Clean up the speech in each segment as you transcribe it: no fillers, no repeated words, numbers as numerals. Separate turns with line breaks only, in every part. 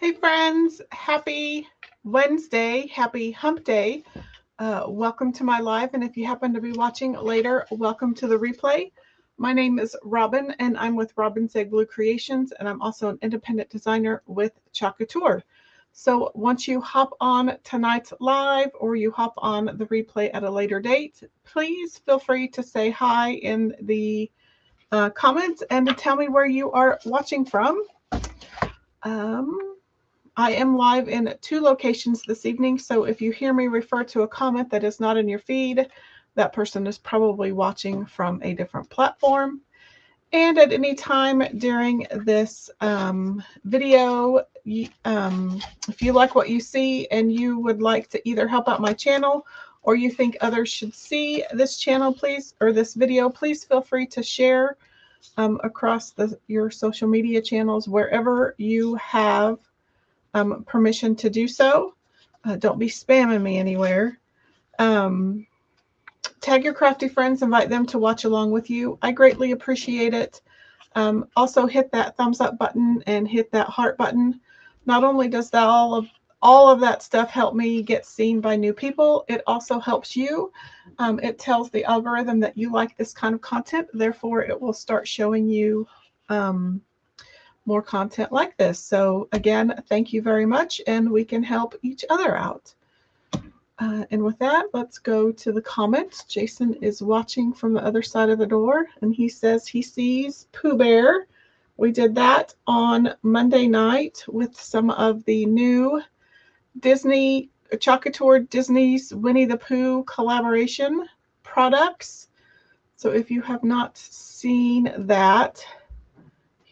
Hey friends, happy Wednesday, happy hump day. Welcome to my live, and if you happen to be watching later, welcome to the replay. My name is Robin, and I'm with Robin's Egg Blue Creations, and I'm also an independent designer with Couture. So once you hop on tonight's live or you hop on the replay at a later date, please feel free to say hi in the comments and to tell me where you are watching from. I am live in 2 locations this evening, so if you hear me refer to a comment that is not in your feed, that person is probably watching from a different platform. And at any time during this video, if you like what you see and you would like to either help out my channel or you think others should see this channel, please, or this video, please feel free to share across your social media channels wherever you have permission to do so. Don't be spamming me anywhere. Tag your crafty friends, invite them to watch along with you. I greatly appreciate it. Also hit that thumbs up button and hit that heart button. Not only does that all of that stuff help me get seen by new people, it also helps you. It tells the algorithm that you like this kind of content, therefore it will start showing you more content like this. So again, thank you very much, and we can help each other out. And with that, let's go to the comments. Jason is watching from the other side of the door, and he says he sees Pooh Bear. We did that on Monday night with some of the new Disney, Couture Disney's Winnie the Pooh collaboration products. So if you have not seen that,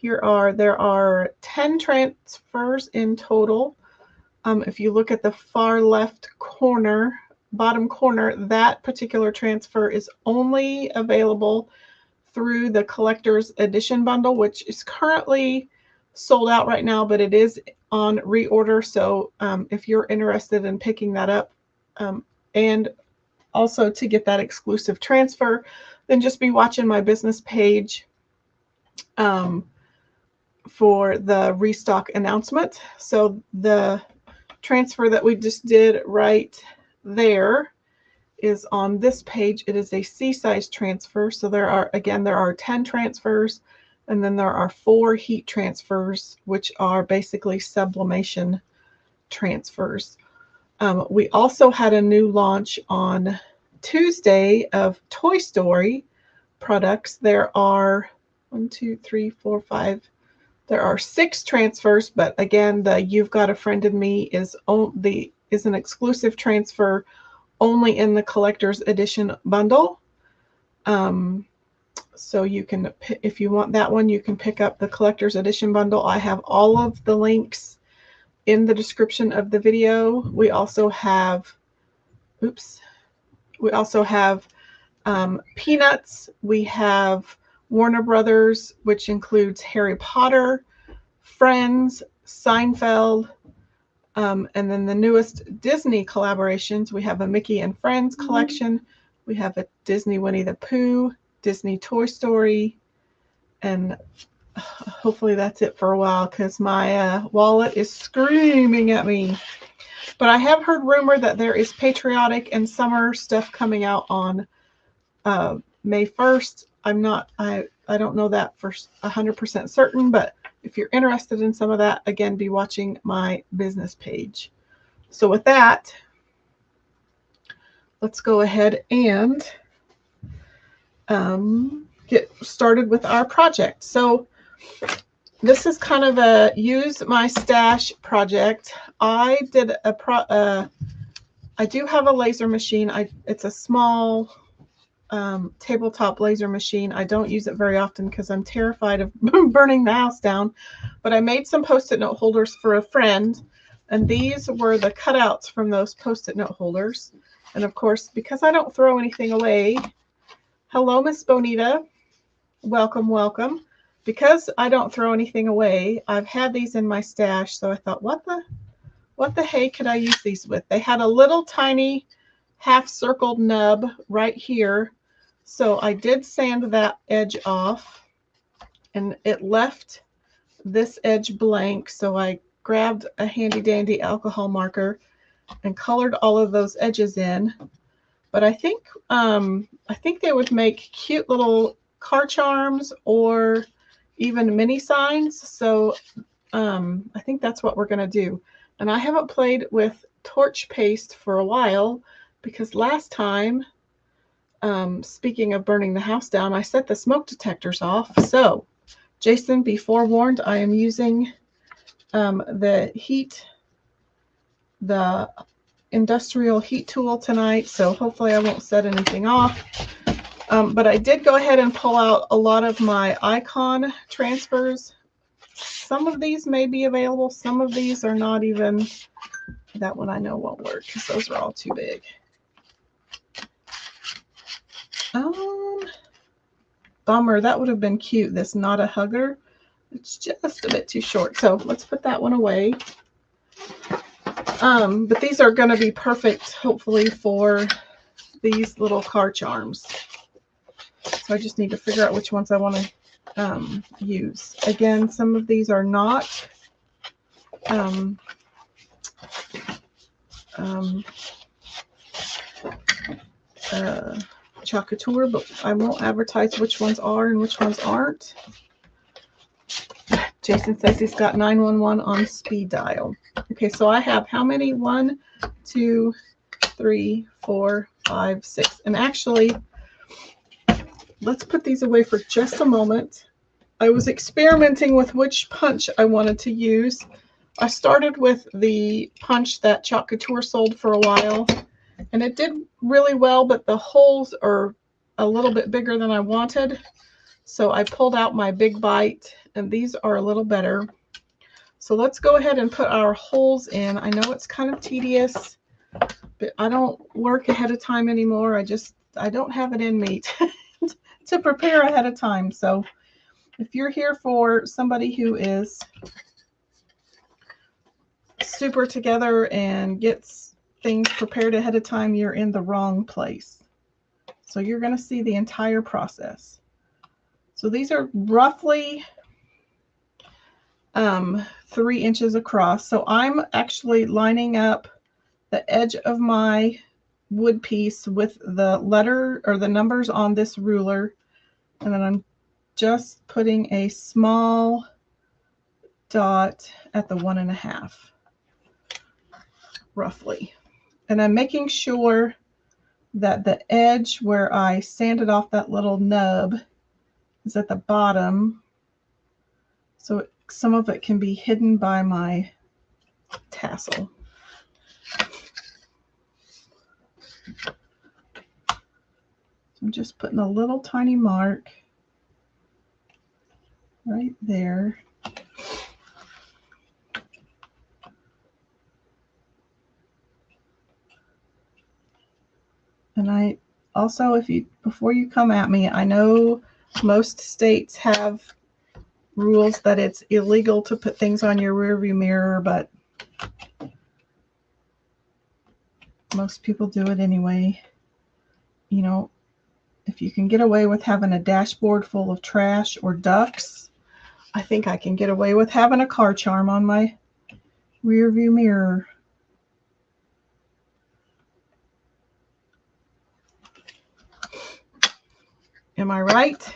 there are 10 transfers in total. If you look at the far left corner, bottom corner, that particular transfer is only available through the collector's edition bundle, which is currently sold out right now, but it is on reorder. So if you're interested in picking that up and also to get that exclusive transfer, then just be watching my business page for the restock announcement. So the transfer that we just did right there is on this page. It is a C-size transfer. So there are 10 transfers, and then there are 4 heat transfers, which are basically sublimation transfers. We also had a new launch on Tuesday of Toy Story products. There are 6 transfers, but again, the You've Got a Friend in Me is an exclusive transfer only in the collector's edition bundle. So you can, if you want that one, you can pick up the collector's edition bundle. I have all of the links in the description of the video. We also have, Peanuts. We have Warner Brothers, which includes Harry Potter, Friends, Seinfeld, and then the newest Disney collaborations. We have a Mickey and Friends collection. We have a Disney Winnie the Pooh, Disney Toy Story, And hopefully that's it for a while because my wallet is screaming at me. But I have heard rumor that there is patriotic and summer stuff coming out on May 1st. I don't know that for 100% certain, but if you're interested in some of that, again, be watching my business page. So with that, let's go ahead and get started with our project. So this is kind of a use my stash project. I did I do have a laser machine. It's a small tabletop laser machine. I don't use it very often because I'm terrified of burning the house down. But I made some Post-it note holders for a friend, and these were the cutouts from those Post-it note holders. And of course, because I don't throw anything away, hello, Miss Bonita. Welcome, welcome. Because I don't throw anything away, I've had these in my stash. So I thought, what the hey could I use these with? They had a little tiny half circled nub right here. So I did sand that edge off and it left this edge blank. So I grabbed a handy dandy alcohol marker and colored all of those edges in. But I think they would make cute little car charms or even mini signs. So I think that's what we're going to do. And I haven't played with torch paste for a while because last time, speaking of burning the house down, I set the smoke detectors off. So Jason, be forewarned, I am using the industrial heat tool tonight. So hopefully I won't set anything off. But I did go ahead and pull out a lot of my icon transfers. Some of these may be available. Some of these are not even. That one I know won't work because those are all too big. Bummer. That would have been cute. This not a hugger. It's just a bit too short. So let's put that one away. But these are going to be perfect, hopefully, for these little car charms. So I just need to figure out which ones I want to use. Again, some of these are not Couture, but I won't advertise which ones are and which ones aren't. Jason says he's got 911 on speed dial. Okay, so I have how many? 1, 2, 3, 4, 5, 6. And actually, let's put these away for just a moment. I was experimenting with which punch I wanted to use. I started with the punch that Chalk Couture sold for a while, and it did really well, but the holes are a little bit bigger than I wanted. So I pulled out my Big Bite, and these are a little better. So let's go ahead and put our holes in. I know it's kind of tedious, but I don't work ahead of time anymore. I don't have it in me to prepare ahead of time. So if you're here for somebody who is super together and gets things prepared ahead of time, you're in the wrong place. So you're going to see the entire process. So these are roughly 3 inches across. So I'm actually lining up the edge of my wood piece with the letter or the numbers on this ruler. And then I'm just putting a small dot at the 1.5, roughly. And I'm making sure that the edge where I sanded off that little nub is at the bottom. So some of it can be hidden by my tassel. I'm just putting a little tiny mark right there. And I also, before you come at me, I know most states have rules that it's illegal to put things on your rearview mirror, but most people do it anyway. You know, If you can get away with having a dashboard full of trash or ducks, I think I can get away with having a car charm on my rear view mirror. Am I right?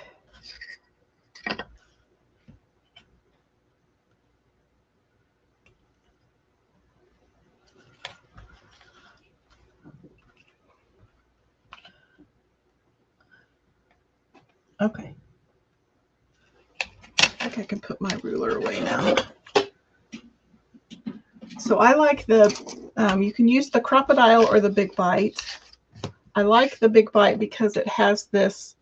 Okay. I think I can put my ruler away now. So I like the, you can use the crocodile or the big bite. I like the big bite because it has this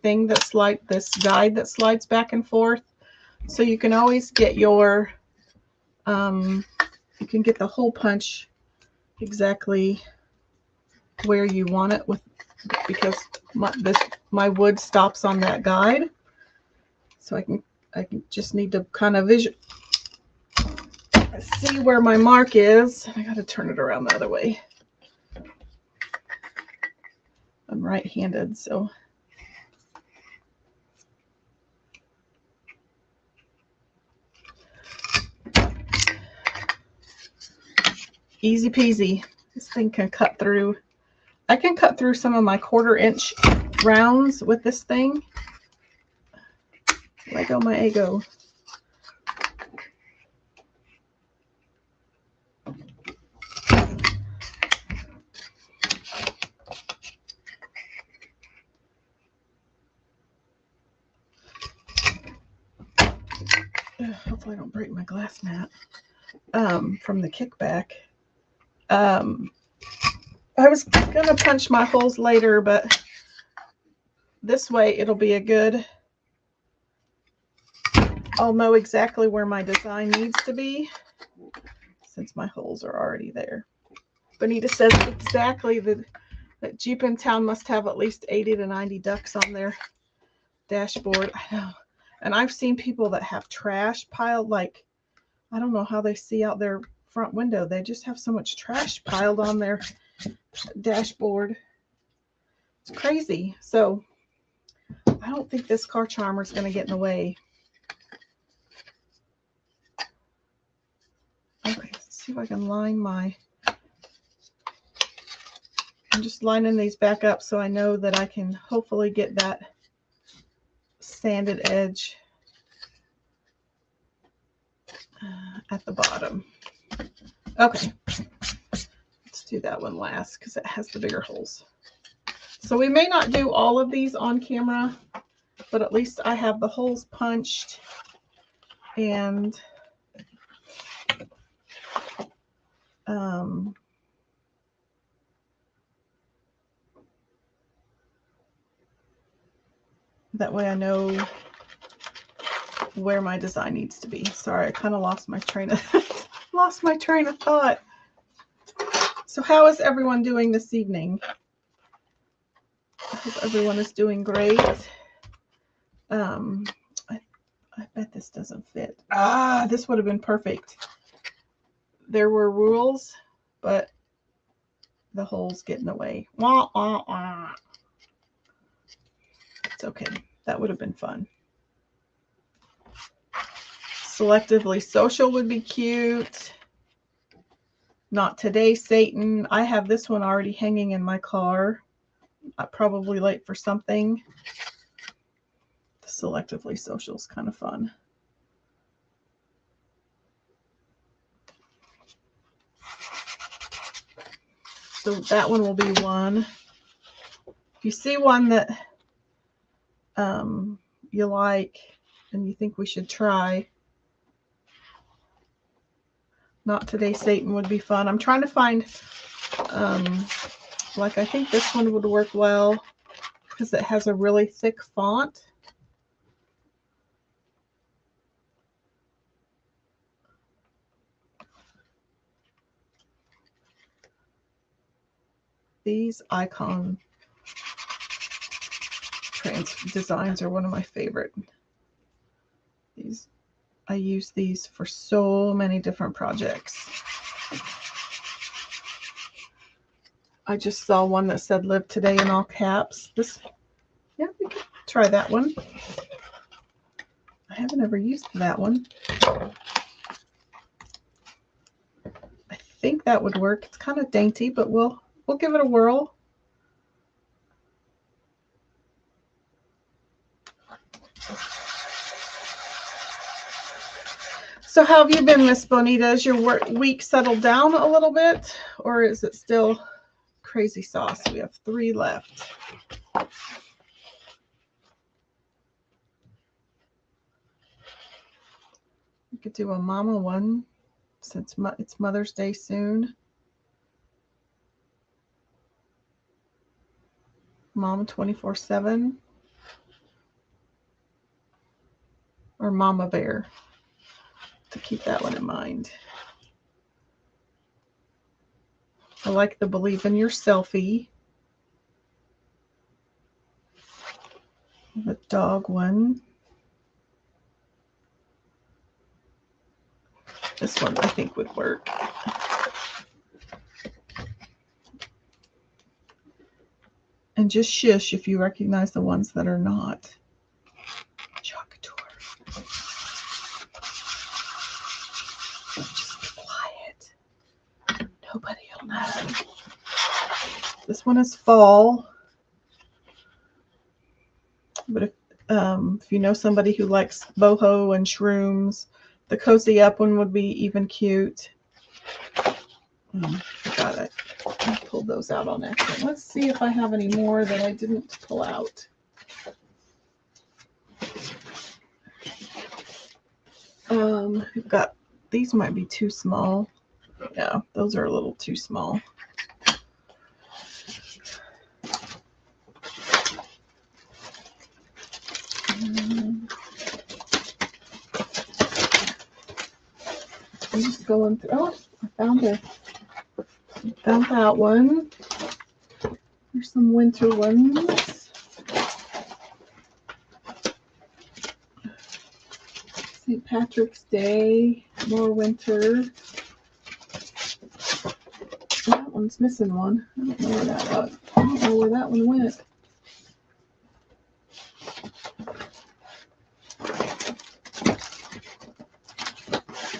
thing that's like this guide that slides back and forth. So you can always get your, you can get the hole punch exactly where you want it with, because my wood stops on that guide. So I can just need to kind of see where my mark is. I got to turn it around the other way. I'm right-handed, so. Easy peasy. This thing can cut through. I can cut through some of my 1/4-inch rounds with this thing. Let go my ego. Hopefully I don't break my glass mat from the kickback. I was gonna punch my holes later, but this way it'll be a good, I'll know exactly where my design needs to be since my holes are already there. Bonita says exactly that Jeep in town must have at least 80 to 90 ducks on their dashboard. I know. And I've seen people that have trash piled, like, I don't know how they see out their front window. They just have so much trash piled on their dashboard. It's crazy. So I don't think this car charmer is going to get in the way. Okay, let's see if I can line my, I'm just lining these back up so I know that I can hopefully get that sanded edge at the bottom. Okay, let's do that one last because it has the bigger holes. So we may not do all of these on camera, but at least I have the holes punched, and that way I know where my design needs to be. Sorry, I kind of lost my train of thought. So how is everyone doing this evening? I hope everyone is doing great. I bet this doesn't fit. This would have been perfect. There were rules, but the holes get in the way. Wah, wah, wah. It's okay. That would have been fun. Selectively social would be cute. Not today, Satan. I have this one already hanging in my car. I'm probably late for something. The selectively social is kind of fun. So that one will be one. If you see one that you like and you think we should try, Not Today, Satan would be fun. I'm trying to find, like, I think this one would work well because it has a really thick font. These icon designs are one of my favorite. These, I use these for so many different projects. I just saw one that said live today in all caps. Yeah, we could try that one. I haven't ever used that one. I think that would work. It's kind of dainty, but we'll give it a whirl. So how have you been, Miss Bonita? Is your week settled down a little bit, or is it still crazy sauce? We have 3 left. We could do a mama one since it's Mother's Day soon. Mom 24/7. Or Mama Bear. To keep that one in mind. I like the Believe in Your Selfie. The dog one. This one I think would work. And just shush if you recognize the ones that are not. Couture. Just be quiet. Nobody will know. This one is fall. But if you know somebody who likes boho and shrooms, the cozy up one would be even cute. Got it. I pulled those out on accident. Let's see if I have any more that I didn't pull out. We've got, these might be too small. Yeah, those are a little too small. I'm just going through. Oh, I found that one. There's some winter ones. St. Patrick's Day, more winter. That one's missing one. I don't know where that was. I don't know where that one went.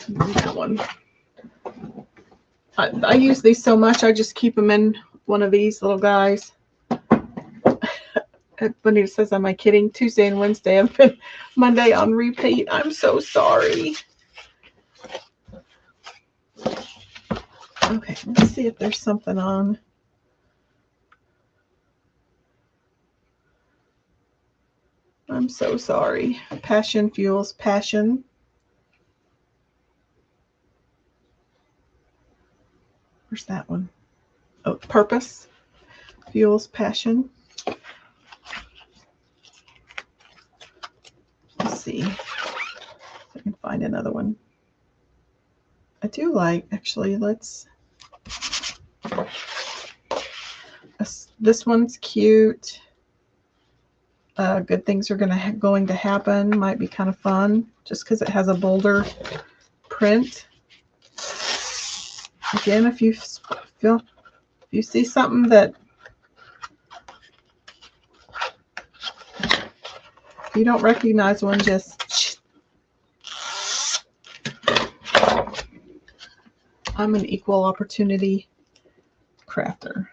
That one. I use these so much, I just keep them in one of these little guys. Bonita says, am I kidding? Tuesday and Wednesday have been Monday on repeat. I'm so sorry. Okay, let's see if there's something on. I'm so sorry. Passion fuels passion. Where's that one? Oh, purpose fuels passion. Let's see if I can find another one. I do like, actually, this one's cute. Good things are going to happen. Might be kind of fun just because it has a bolder print. Again, if you see something that if you don't recognize one, just I'm an equal opportunity crafter.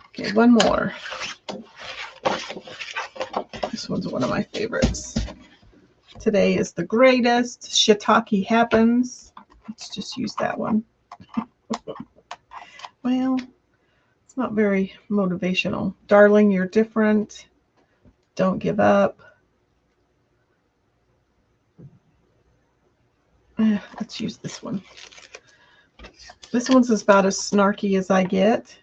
Okay, one more. This one's one of my favorites. Today is the greatest. Shiitake happens. Let's just use that one. Well, it's not very motivational. Darling, you're different. Don't give up. Let's use this one. This one's about as snarky as I get.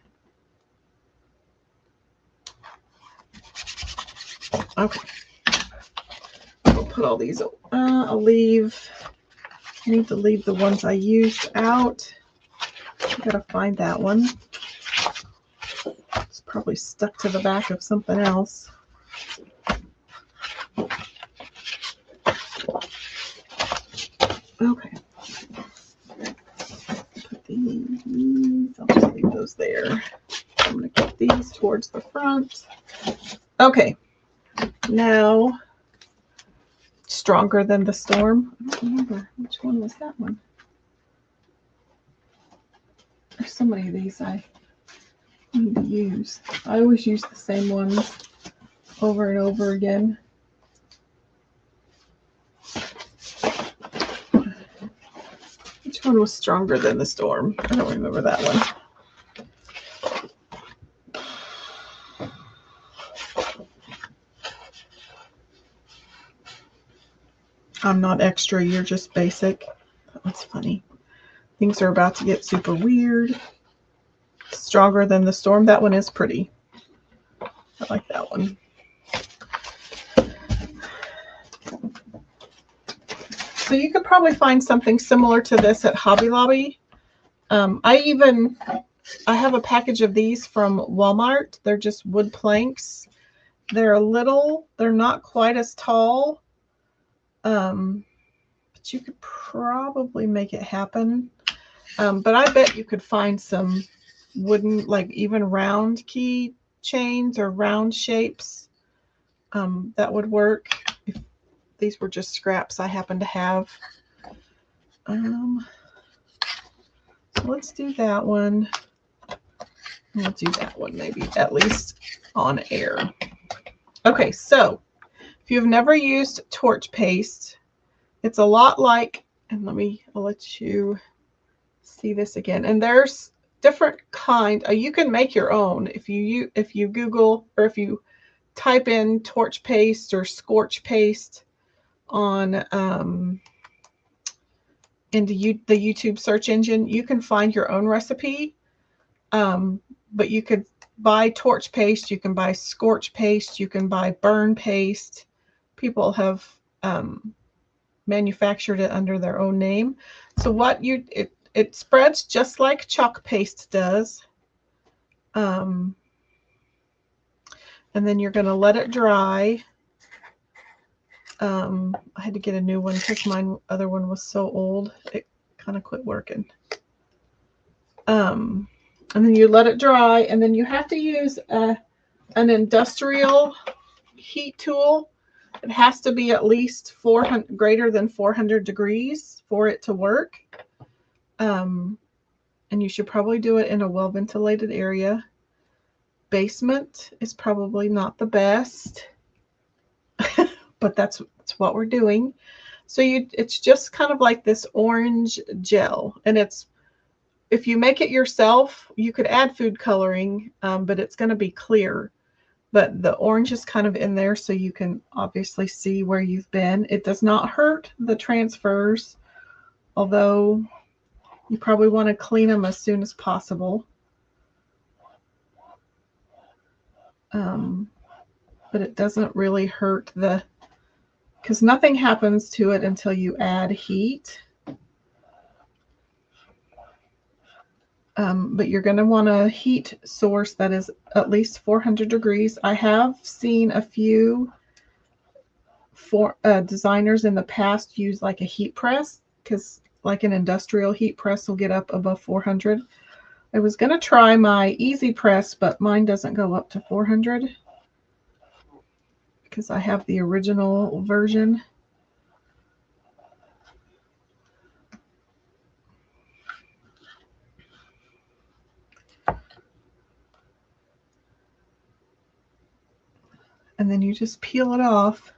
Okay. I'll put all these. I'll leave. I need to leave the ones I used out. I gotta find that one. It's probably stuck to the back of something else. Okay. Put these, I'll just leave those there. I'm going to get these towards the front. Okay. Now, Stronger Than the Storm. I don't remember which one was that one. There's so many of these I need to use. I always use the same ones over and over again. Which one was Stronger Than the Storm? I don't remember that one. I'm not extra, you're just basic. That's funny. Things are about to get super weird. Stronger Than the Storm. That one is pretty. I like that one. So you could probably find something similar to this at Hobby Lobby. I have a package of these from Walmart. They're just wood planks. They're not quite as tall. But you could probably make it happen. But I bet you could find some wooden, like even round key chains or round shapes that would work if these were just scraps I happen to have. So let's do that one. We'll do that one maybe at least on air. Okay, so if you've never used torch paste, it's a lot like, and I'll let you see this again. And there's different kind. You can make your own if you Google or if you type in torch paste or scorch paste on into the YouTube search engine. You can find your own recipe, but you could buy torch paste, you can buy scorch paste, you can buy burn paste. People have manufactured it under their own name. So it spreads just like chalk paste does. And then you're going to let it dry. I had to get a new one because my other one was so old. It kind of quit working. And then you let it dry, and then you have to use an industrial heat tool. It has to be at least greater than 400 degrees for it to work. And you should probably do it in a well-ventilated area. Basement is probably not the best, but that's what we're doing. So it's just kind of like this orange gel, and if you make it yourself, you could add food coloring, but it's going to be clear. But the orange is kind of in there, so you can obviously see where you've been. It does not hurt the transfers, although you probably want to clean them as soon as possible. But it doesn't really hurt because nothing happens to it until you add heat. But you're going to want a heat source that is at least 400 degrees. I have seen a few designers in the past use like a heat press, because like an industrial heat press will get up above 400. I was going to try my easy press, but mine doesn't go up to 400 because I have the original version. And then you just peel it off,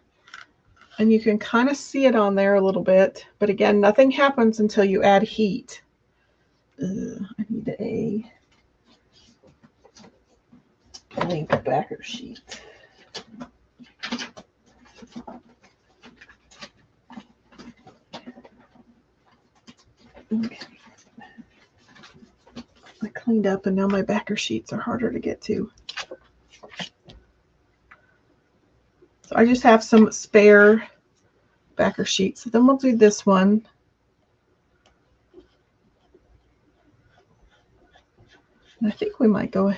and you can kind of see it on there a little bit. But again, nothing happens until you add heat. I need a blank backer sheet. Okay. I cleaned up, and now my backer sheets are harder to get to. So I just have some spare backer sheets. So then we'll do this one. And I think we might go,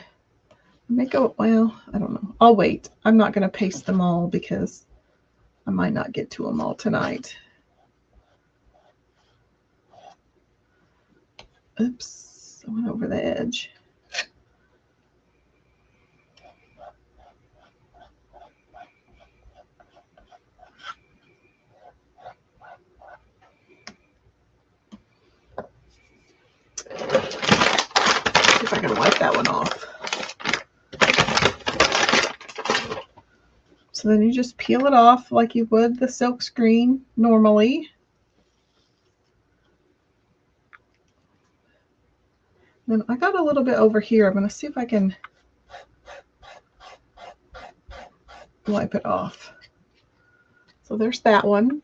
well, I don't know. I'll wait. I'm not going to paste them all because I might not get to them all tonight. Oops, I went over the edge. See if I can wipe that one off. So then you just peel it off like you would the silk screen normally. Then I got a little bit over here. I'm going to see if I can wipe it off. So there's that one.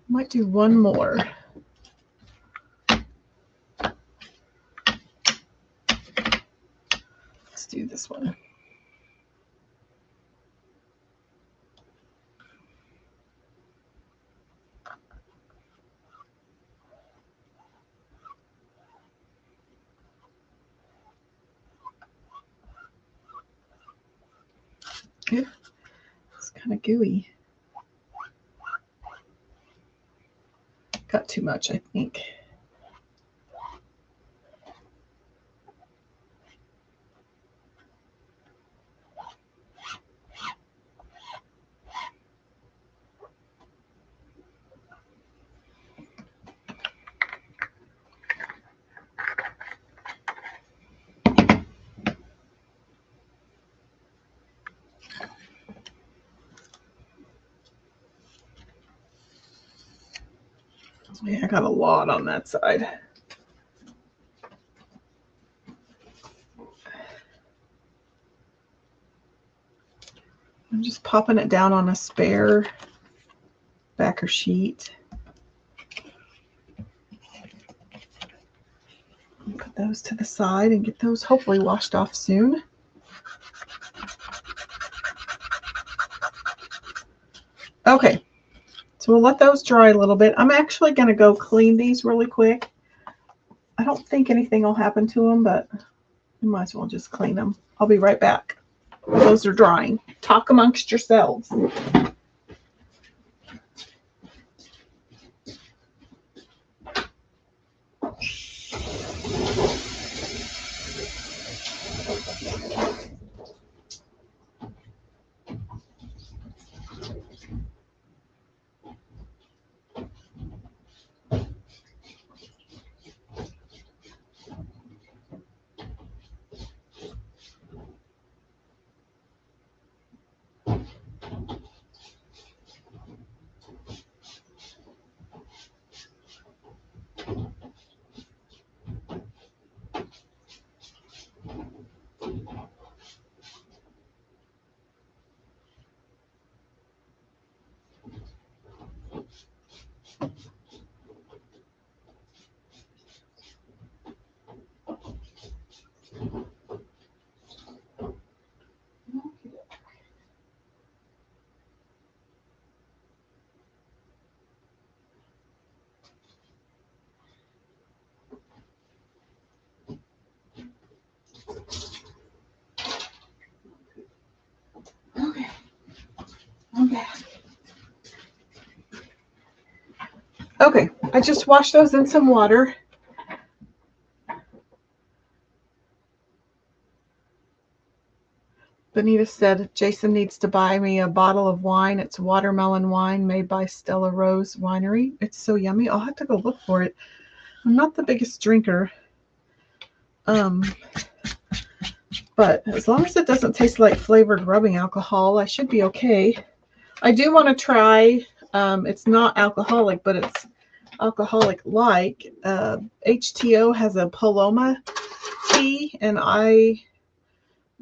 Might do one more. Let's do this one. Yeah, it's kind of gooey. Got too much, I think. Yeah, I got a lot on that side. I'm just popping it down on a spare backer sheet. Put those to the side and get those hopefully washed off soon. Okay, so we'll let those dry a little bit. I'm actually going to go clean these really quick. I don't think anything will happen to them, but we might as well just clean them. I'll be right back. Those are drying. Talk amongst yourselves. Okay, I'm back. Okay, I just washed those in some water. Benita said Jason needs to buy me a bottle of wine. It's watermelon wine made by Stella Rose Winery. It's so yummy. I'll have to go look for it. I'm not the biggest drinker. But as long as it doesn't taste like flavored rubbing alcohol, I should be okay. I do want to try, it's not alcoholic, but it's alcoholic-like. HTO has a Paloma tea, and I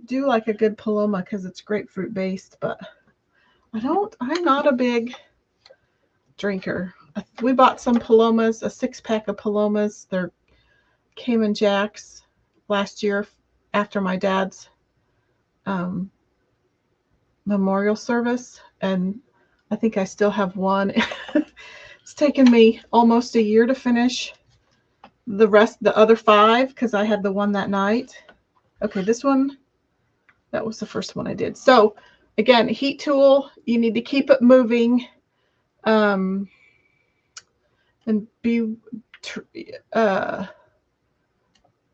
do like a good Paloma because it's grapefruit based, but I'm not a big drinker. We bought some Palomas, a 6-pack of Palomas. They're Cayman Jacks last year after my dad's memorial service, and I think I still have one. It's taken me almost a year to finish the other 5 because I had the one that night. Okay, this one, that was the first one I did. So again, heat tool, you need to keep it moving, and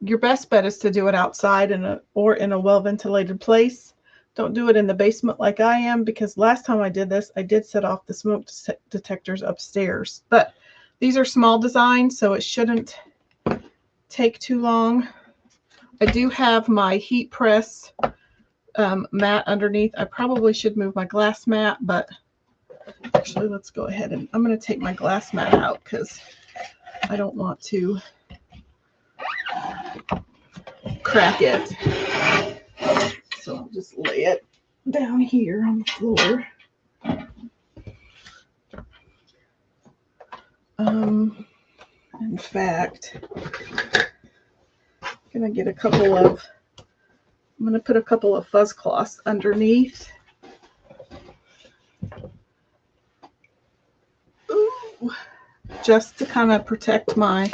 your best bet is to do it outside or in a well-ventilated place. Don't do it in the basement like I am, because last time I did this, I did set off the smoke detectors upstairs. But these are small designs, so it shouldn't take too long. I do have my heat press mat underneath. I probably should move my glass mat, but actually let's go ahead and I'm going to take my glass mat out because I don't want to crack it. So I'll just lay it down here on the floor. In fact, I'm going to put a couple of fuzz cloths underneath. Ooh, just to kind of protect my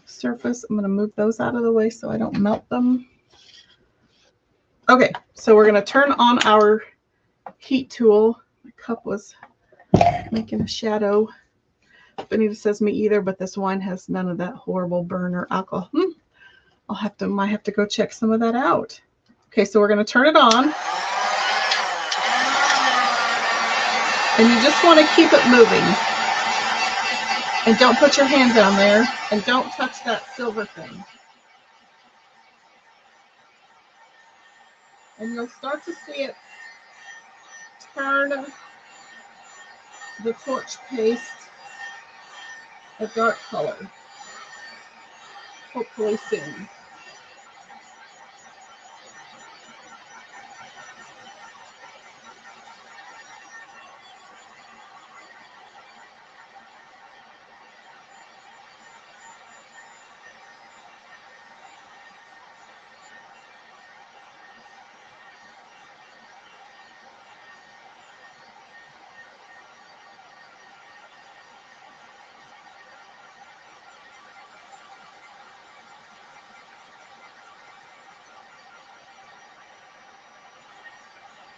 surface. I'm going to move those out of the way so I don't melt them. Okay, so we're going to turn on our heat tool. My cup was making a shadow. Benita says me either, but this wine has none of that horrible burn or alcohol. Might have to go check some of that out. Okay, so we're going to turn it on. And you just want to keep it moving. And don't put your hand down there. And don't touch that silver thing. And you'll start to see it turn the torch paste a dark color. Hopefully soon.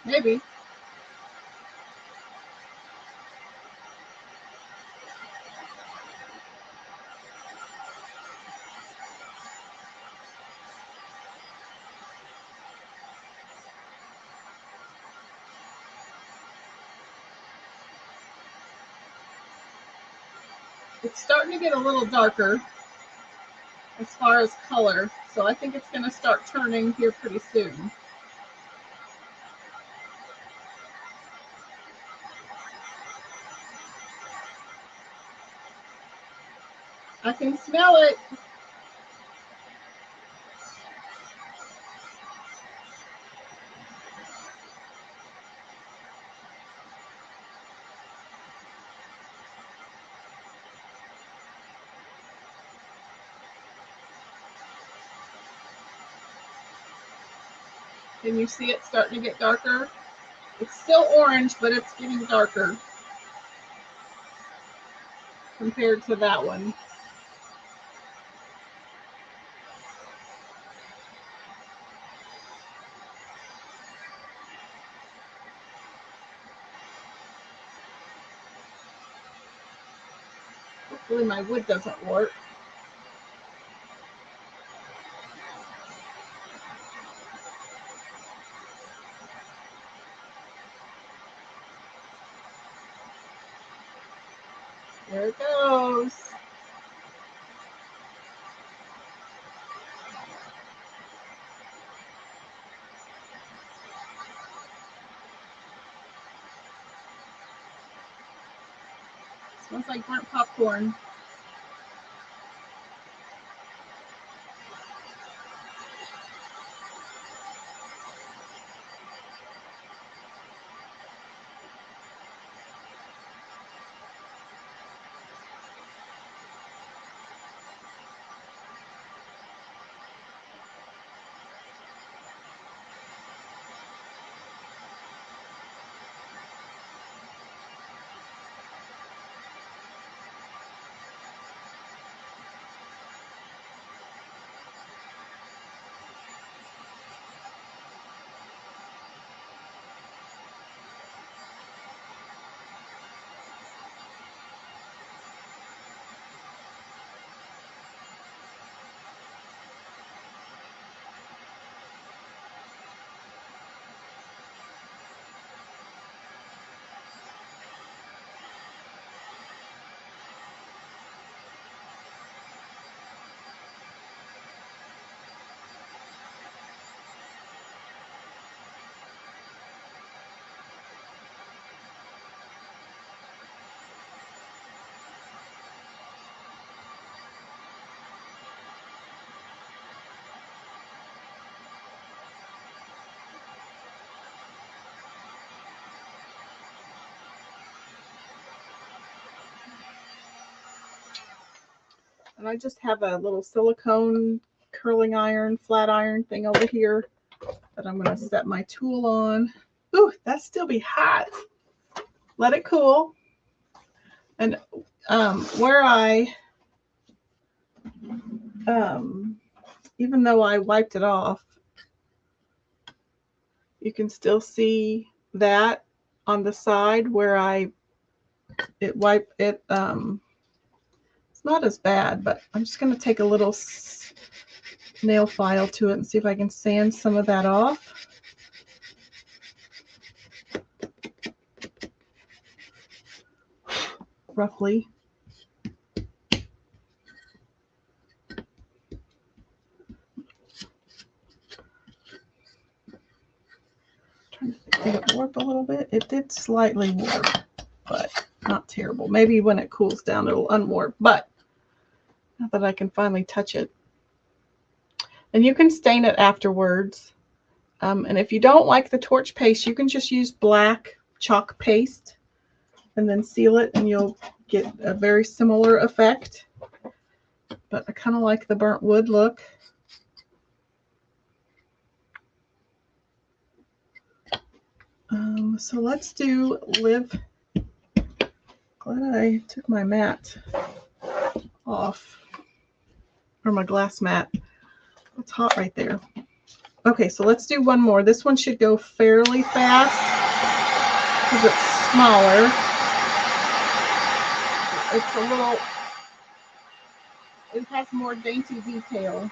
Maybe. It's starting to get a little darker as far as color, so I think it's going to start turning here pretty soon. I can smell it. Can you see it starting to get darker? It's still orange, but it's getting darker compared to that one. Hopefully my wood doesn't work. There it goes. Smells like burnt popcorn. And I just have a little silicone curling iron, flat iron thing over here that I'm going to set my tool on. Ooh, that still be hot. Let it cool. And where I, even though I wiped it off, you can still see that on the side where it wiped it. It's not as bad, but I'm just going to take a little nail file to it and see if I can sand some of that off. Roughly. Trying to think, did it warp a little bit? It did slightly warp, but not terrible. Maybe when it cools down it'll unwarp, but not that I can finally touch it. And you can stain it afterwards. And if you don't like the torch paste, you can just use black chalk paste and then seal it, and you'll get a very similar effect. But I kind of like the burnt wood look. So let's do Live. Glad I took my mat off, or my glass mat. It's hot right there. Okay, so let's do one more. This one should go fairly fast because it's smaller. It's a little, it has more dainty detail.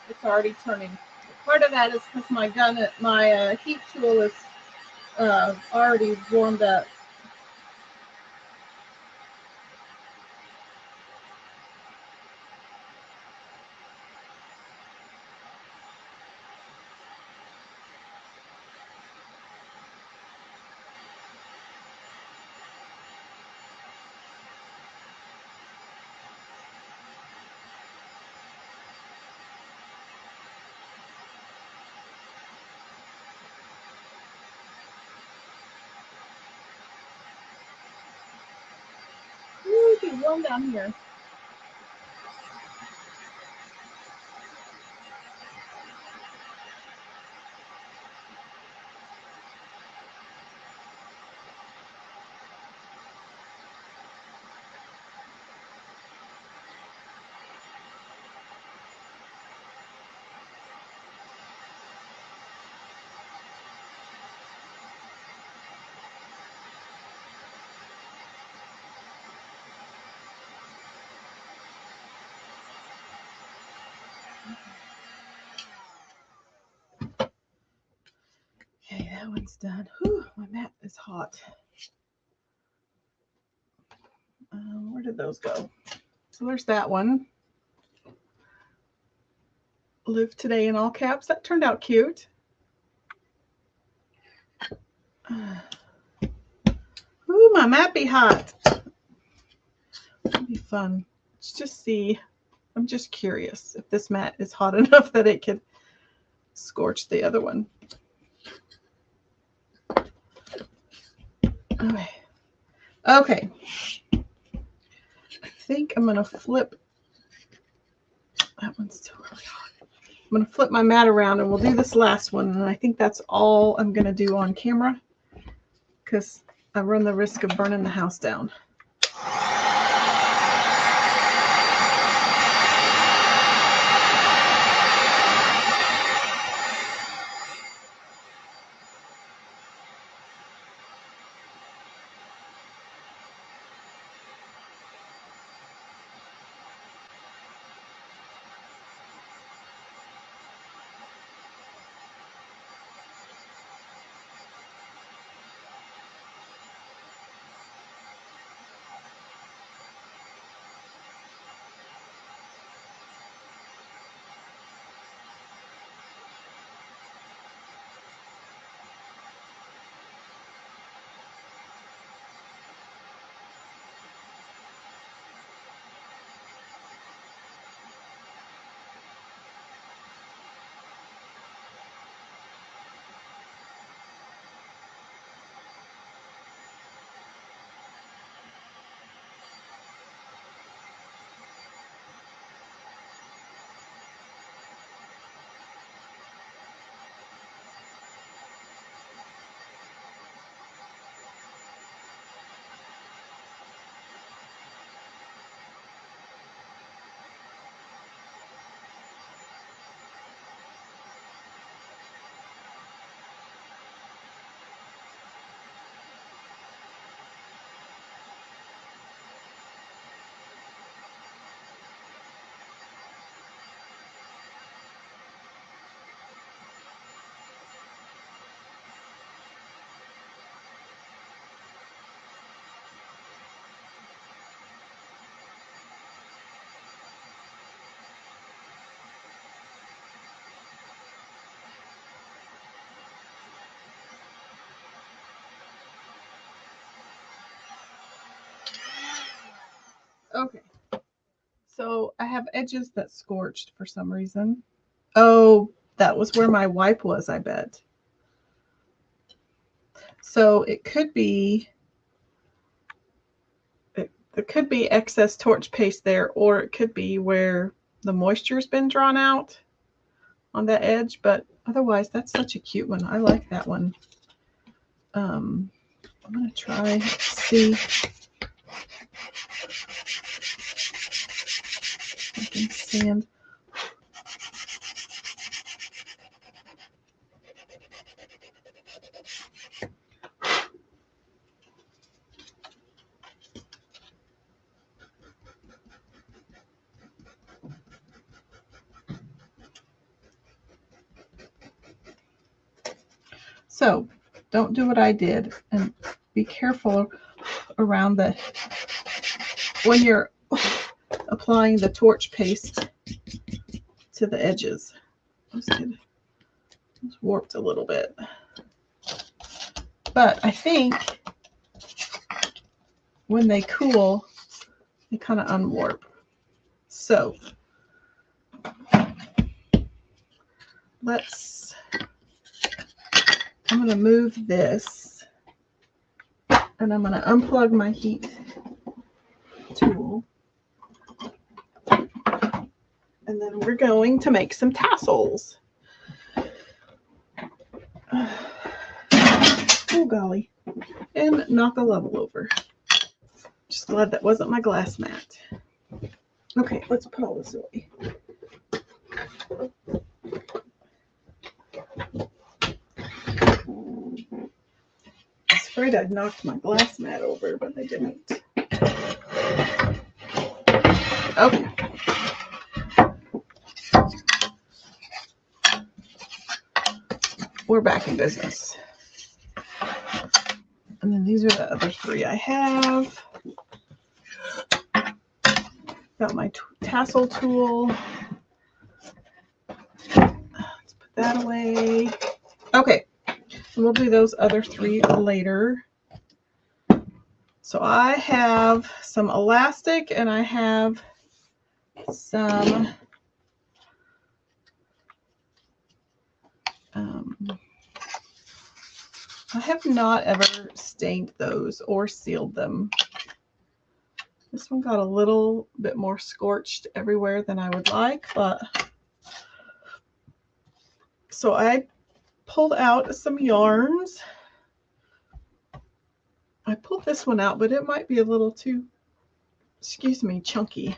It's already turning. Part of that is because my heat tool is already warmed up. Ooh, it's warm down here. Okay, that one's done. Whew, my mat is hot. Where did those go? So there's that one. Live today in all caps. That turned out cute. Ooh, my mat be hot. It'll be fun. Let's just see. I'm just curious if this mat is hot enough that it could scorch the other one. Okay. Okay. I think I'm going to flip. That one's still really hot. I'm going to flip my mat around and we'll do this last one. And I think that's all I'm going to do on camera because I run the risk of burning the house down. Okay. So I have edges that scorched for some reason. Oh, that was where my wipe was, I bet. So it could be, there could be excess torch paste there, or it could be where the moisture's been drawn out on that edge, but otherwise that's such a cute one. I like that one. I'm gonna try, see if I can sand. So don't do what I did, and be careful around the, when you're applying the torch paste to the edges. It's warped a little bit, but I think when they cool, they kind of unwarp. So I'm going to move this, and I'm going to unplug my heat tool, and then we're going to make some tassels. Oh golly, and knock a level over. Just glad that wasn't my glass mat. Okay, let's put all this away. I was afraid I'd knocked my glass mat over, but I didn't. Okay. We're back in business. And then these are the other three I have. Got my tassel tool. Let's put that away. Okay, and we'll do those other three later. So I have some elastic, and I have some I have not ever stained those or sealed them. This one got a little bit more scorched everywhere than I would like, but so I pulled out some yarns. I pulled this one out, but it might be a little too, excuse me, chunky.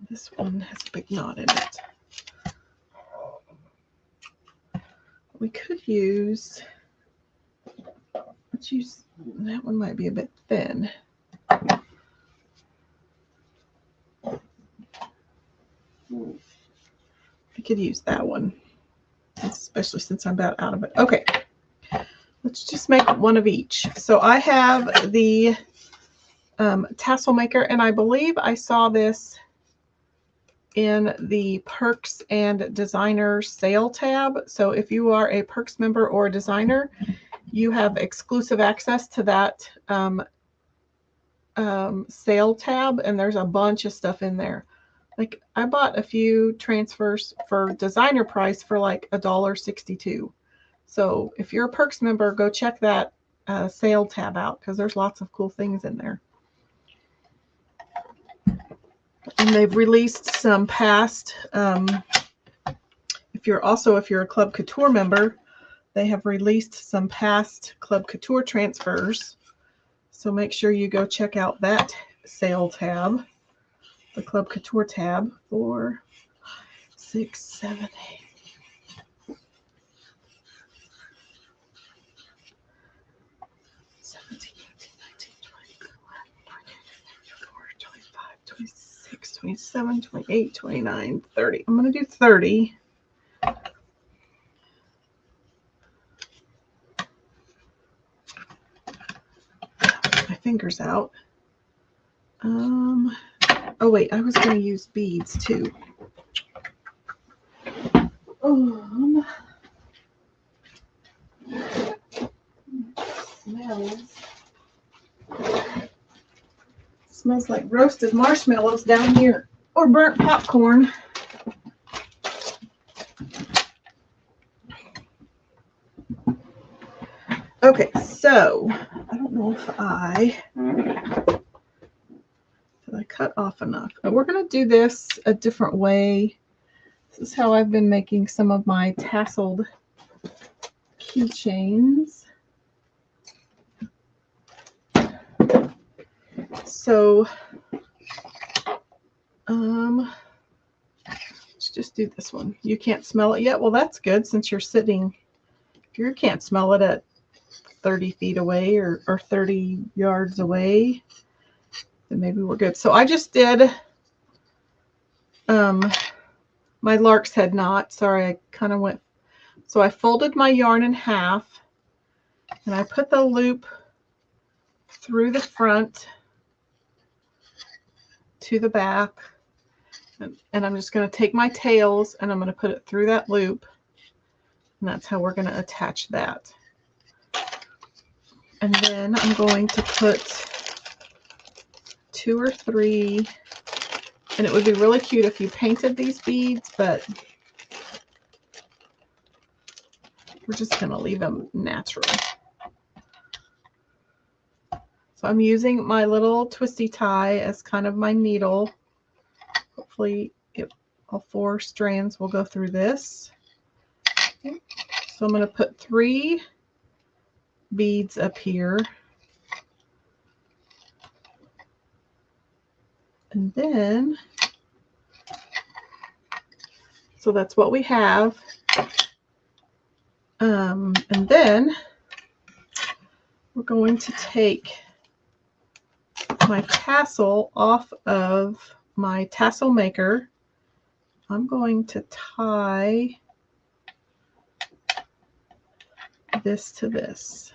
This one has a big knot in it. We could use, let's use, that one might be a bit thin. I could use that one, especially since I'm about out of it. Okay, let's just make one of each. So I have the tassel maker, and I believe I saw this in the Perks and Designer sale tab. So if you are a Perks member or a designer, you have exclusive access to that sale tab, and there's a bunch of stuff in there. Like I bought a few transfers for designer price for like $1.62. So if you're a Perks member, go check that sale tab out, because there's lots of cool things in there. And they've released some past, if you're a Club Couture member, they have released some past Club Couture transfers. So make sure you go check out that sale tab, the Club Couture tab, 4, 6, 7, 8. 17, 18, 19, 20, 24, 25, 26, 27, 28, 29, 30. I'm going to do 30. My fingers out. Oh wait, I was going to use beads too. is, smells like roasted marshmallows down here, or burnt popcorn. Okay, so I don't know if did I cut off enough. But we're going to do this a different way. This is how I've been making some of my tasseled keychains. So, let's just do this one. You can't smell it yet? Well, that's good since you're sitting. You can't smell it at 30 feet away or 30 yards away. Then maybe we're good. So I just did my lark's head knot. Sorry, I kind of went. So I folded my yarn in half and I put the loop through the front to the back. And I'm just going to take my tails and I'm going to put it through that loop. And that's how we're going to attach that. And then I'm going to put 2 or 3, and it would be really cute if you painted these beads, but we're just going to leave them natural. So I'm using my little twisty tie as kind of my needle. Hopefully all 4 strands will go through this. Okay. So I'm going to put 3 beads up here. And then, so that's what we have. And then we're going to take my tassel off of my tassel maker. I'm going to tie this to this.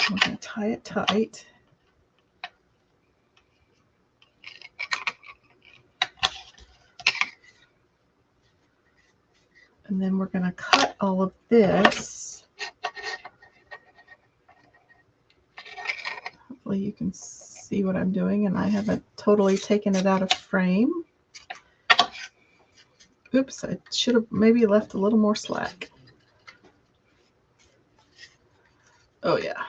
I'm going to tie it tight. And then we're going to cut all of this. Hopefully you can see what I'm doing and I haven't totally taken it out of frame. Oops, I should have maybe left a little more slack. Oh yeah,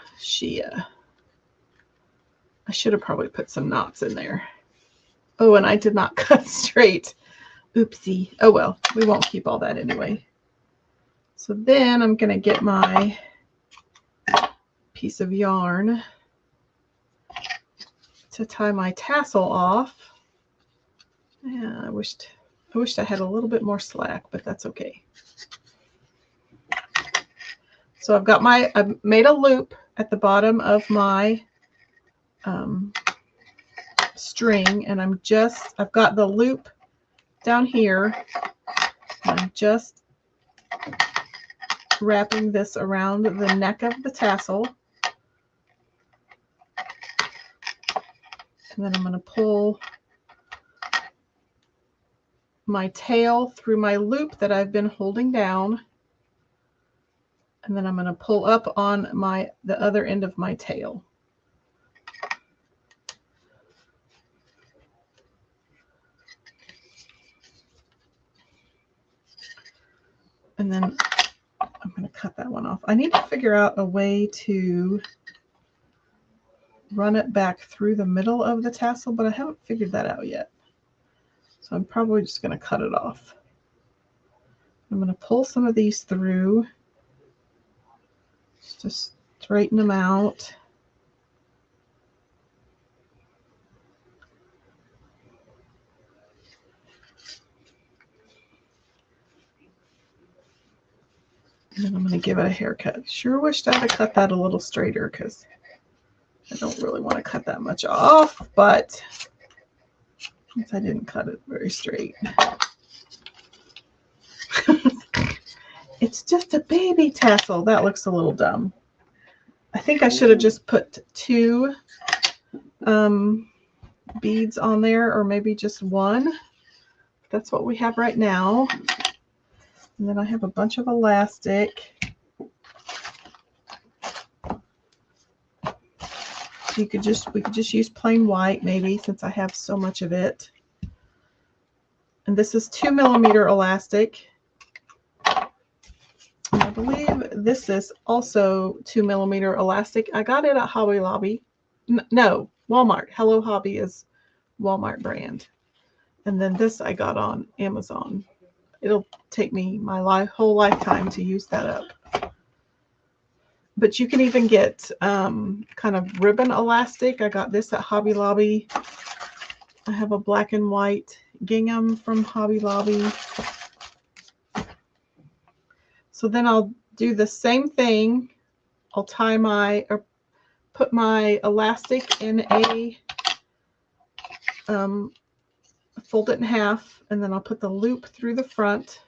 I should have probably put some knots in there. Oh, and I did not cut straight. Oopsie. Oh well, we won't keep all that anyway. So then I'm going to get my piece of yarn to tie my tassel off. Yeah, I wished I had a little bit more slack, but that's okay. So I've made a loop at the bottom of my string, and I've got the loop down here. I'm just wrapping this around the neck of the tassel. And then I'm going to pull my tail through my loop that I've been holding down. And then I'm going to pull up on the other end of my tail. And then I'm going to cut that one off. I need to figure out a way to run it back through the middle of the tassel, but I haven't figured that out yet. So I'm probably just going to cut it off. I'm going to pull some of these through just to straighten them out. And then I'm going to give it a haircut. Sure wished I'd have cut that a little straighter because I don't really want to cut that much off, but since I didn't cut it very straight. It's just a baby tassel. That looks a little dumb. I think I should have just put 2 beads on there, or maybe just 1. That's what we have right now. And then I have a bunch of elastic. We could just use plain white maybe, since I have so much of it. And this is 2mm elastic. And I believe this is also 2mm elastic. I got it at Hobby Lobby. No, Walmart. Hello Hobby is Walmart brand. And then this I got on Amazon. It'll take me my whole lifetime to use that up. But you can even get kind of ribbon elastic. I got this at Hobby Lobby. I have a black and white gingham from Hobby Lobby. So then I'll do the same thing. I'll tie my, or put my elastic in a, fold it in half, and then I'll put the loop through the front.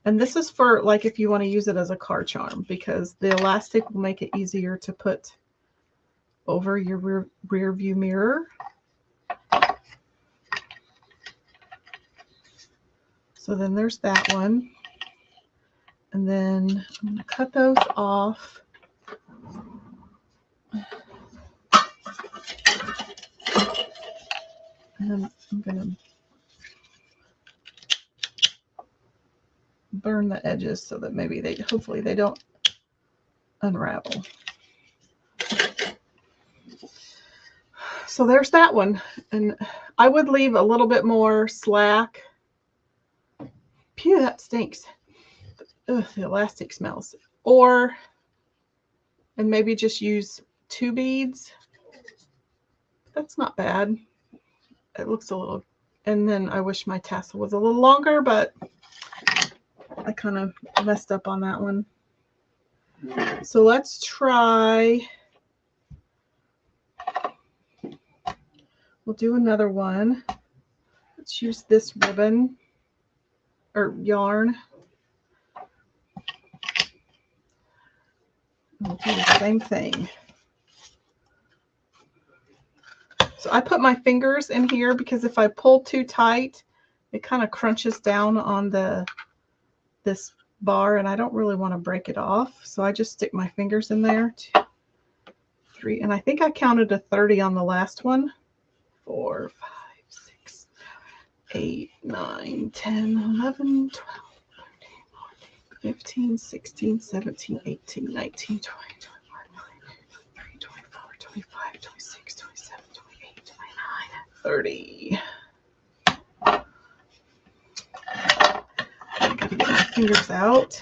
And this is for like if you want to use it as a car charm, because the elastic will make it easier to put over your rear view mirror. So then there's that one. And then I'm going to cut those off. And I'm going to burn the edges so that maybe hopefully they don't unravel. So there's that one. And I would leave a little bit more slack. Phew, that stinks. Ugh, the elastic smells. And maybe just use 2 beads. That's not bad. It looks a little, and then I wish my tassel was a little longer, but I kind of messed up on that one. So let's try, we'll do another one. Let's use this ribbon or yarn. We'll do the same thing. So I put my fingers in here because if I pull too tight, it kind of crunches down on this bar, and I don't really want to break it off. So I just stick my fingers in there. 2, 3, and I think I counted to 30 on the last one. 4, 5, 6, 8, 9, 10, 11, 12, 13, 14, 15, 16, 17, 18, 19, 20, 21, 22, 23, 24, 25, 26, 27, 28, 29, 30. I gotta get my fingers out.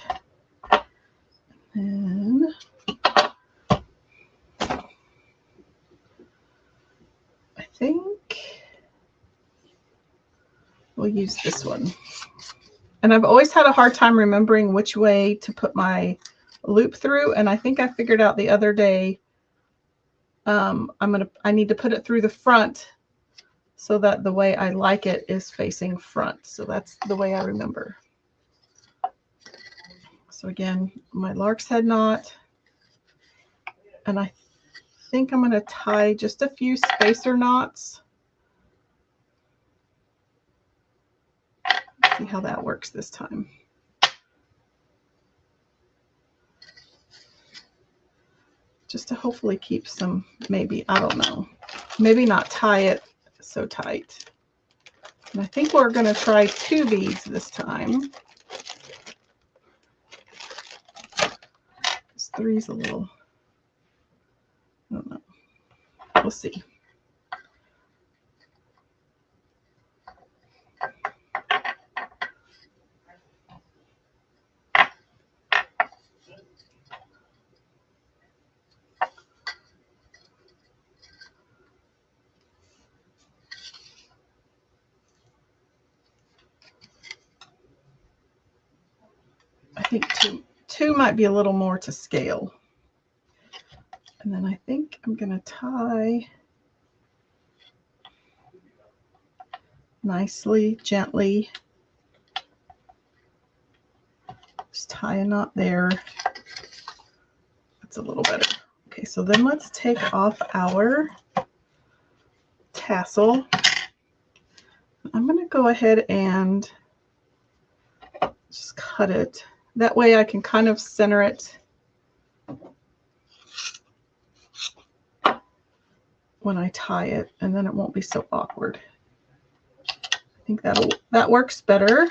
And I think we'll use this one. And I've always had a hard time remembering which way to put my loop through. And I think I figured out the other day, I need to put it through the front so that the way I like it is facing front. So that's the way I remember. So again, my lark's head knot, and I think I'm going to tie just a few spacer knots. Let's see how that works this time. Just to hopefully keep some, maybe, I don't know, maybe not tie it so tight. And I think we're going to try 2 beads this time. 3's a little, I don't know. We'll see. I think two might be a little more to scale. And then I think I'm going to tie nicely, gently. Just tie a knot there. That's a little better. Okay, so then let's take off our tassel. I'm going to go ahead and just cut it. That way I can kind of center it when I tie it, and then it won't be so awkward. I think that works better.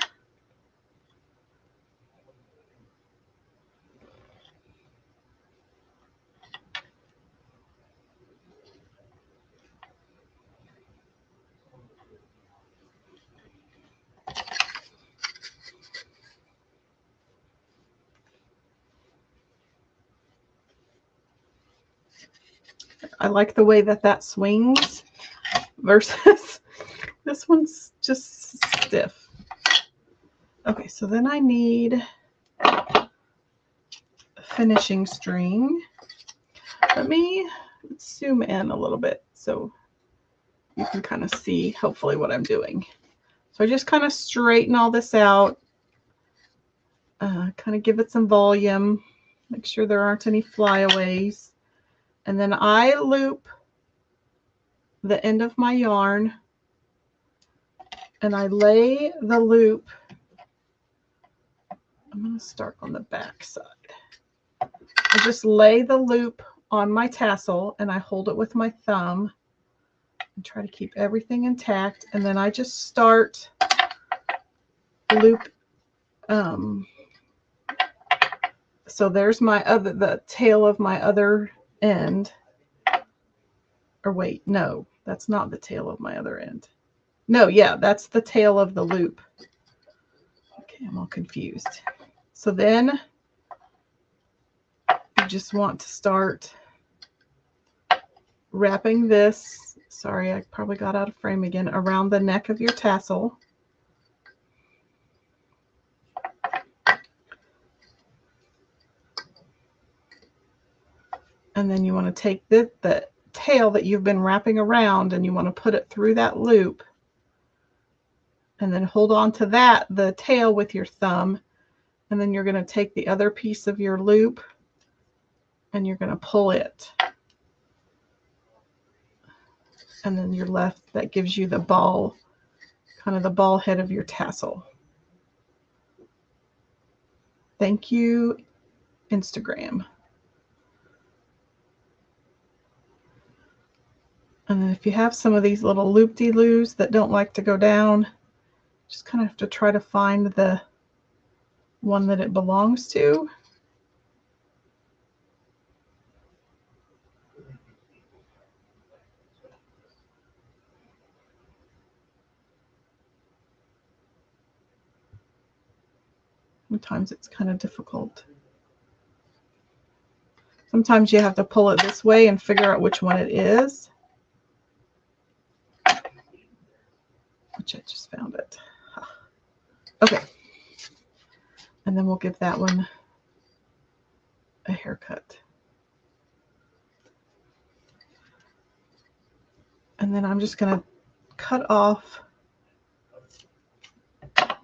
I like the way that swings versus this one's just stiff. Okay, so then I need a finishing string. Let's zoom in a little bit so you can kind of see hopefully what I'm doing. So I just kind of straighten all this out, kind of give it some volume, make sure there aren't any flyaways. And then I loop the end of my yarn and I lay the loop. I'm going to start on the back side. I just lay the loop on my tassel and I hold it with my thumb and try to keep everything intact. And then I just start loop. So there's the tail of my other end. Or wait, no, that's not the tail of my other end. No, yeah, that's the tail of the loop. Okay, I'm all confused. So then you just want to start wrapping this, sorry, I probably got out of frame again, around the neck of your tassel. And then you want to take the tail that you've been wrapping around and you want to put it through that loop. And then hold on to the tail with your thumb. And then you're going to take the other piece of your loop and you're going to pull it. And then you're left, that gives you the ball, kind of the ball head of your tassel. Thank you, Instagram. And then if you have some of these little loop-de-loos that don't like to go down, just kind of have to try to find the one that it belongs to. Sometimes it's kind of difficult. Sometimes you have to pull it this way and figure out which one it is. Which I just found it. Okay. And then we'll give that one a haircut. And then I'm just going to cut off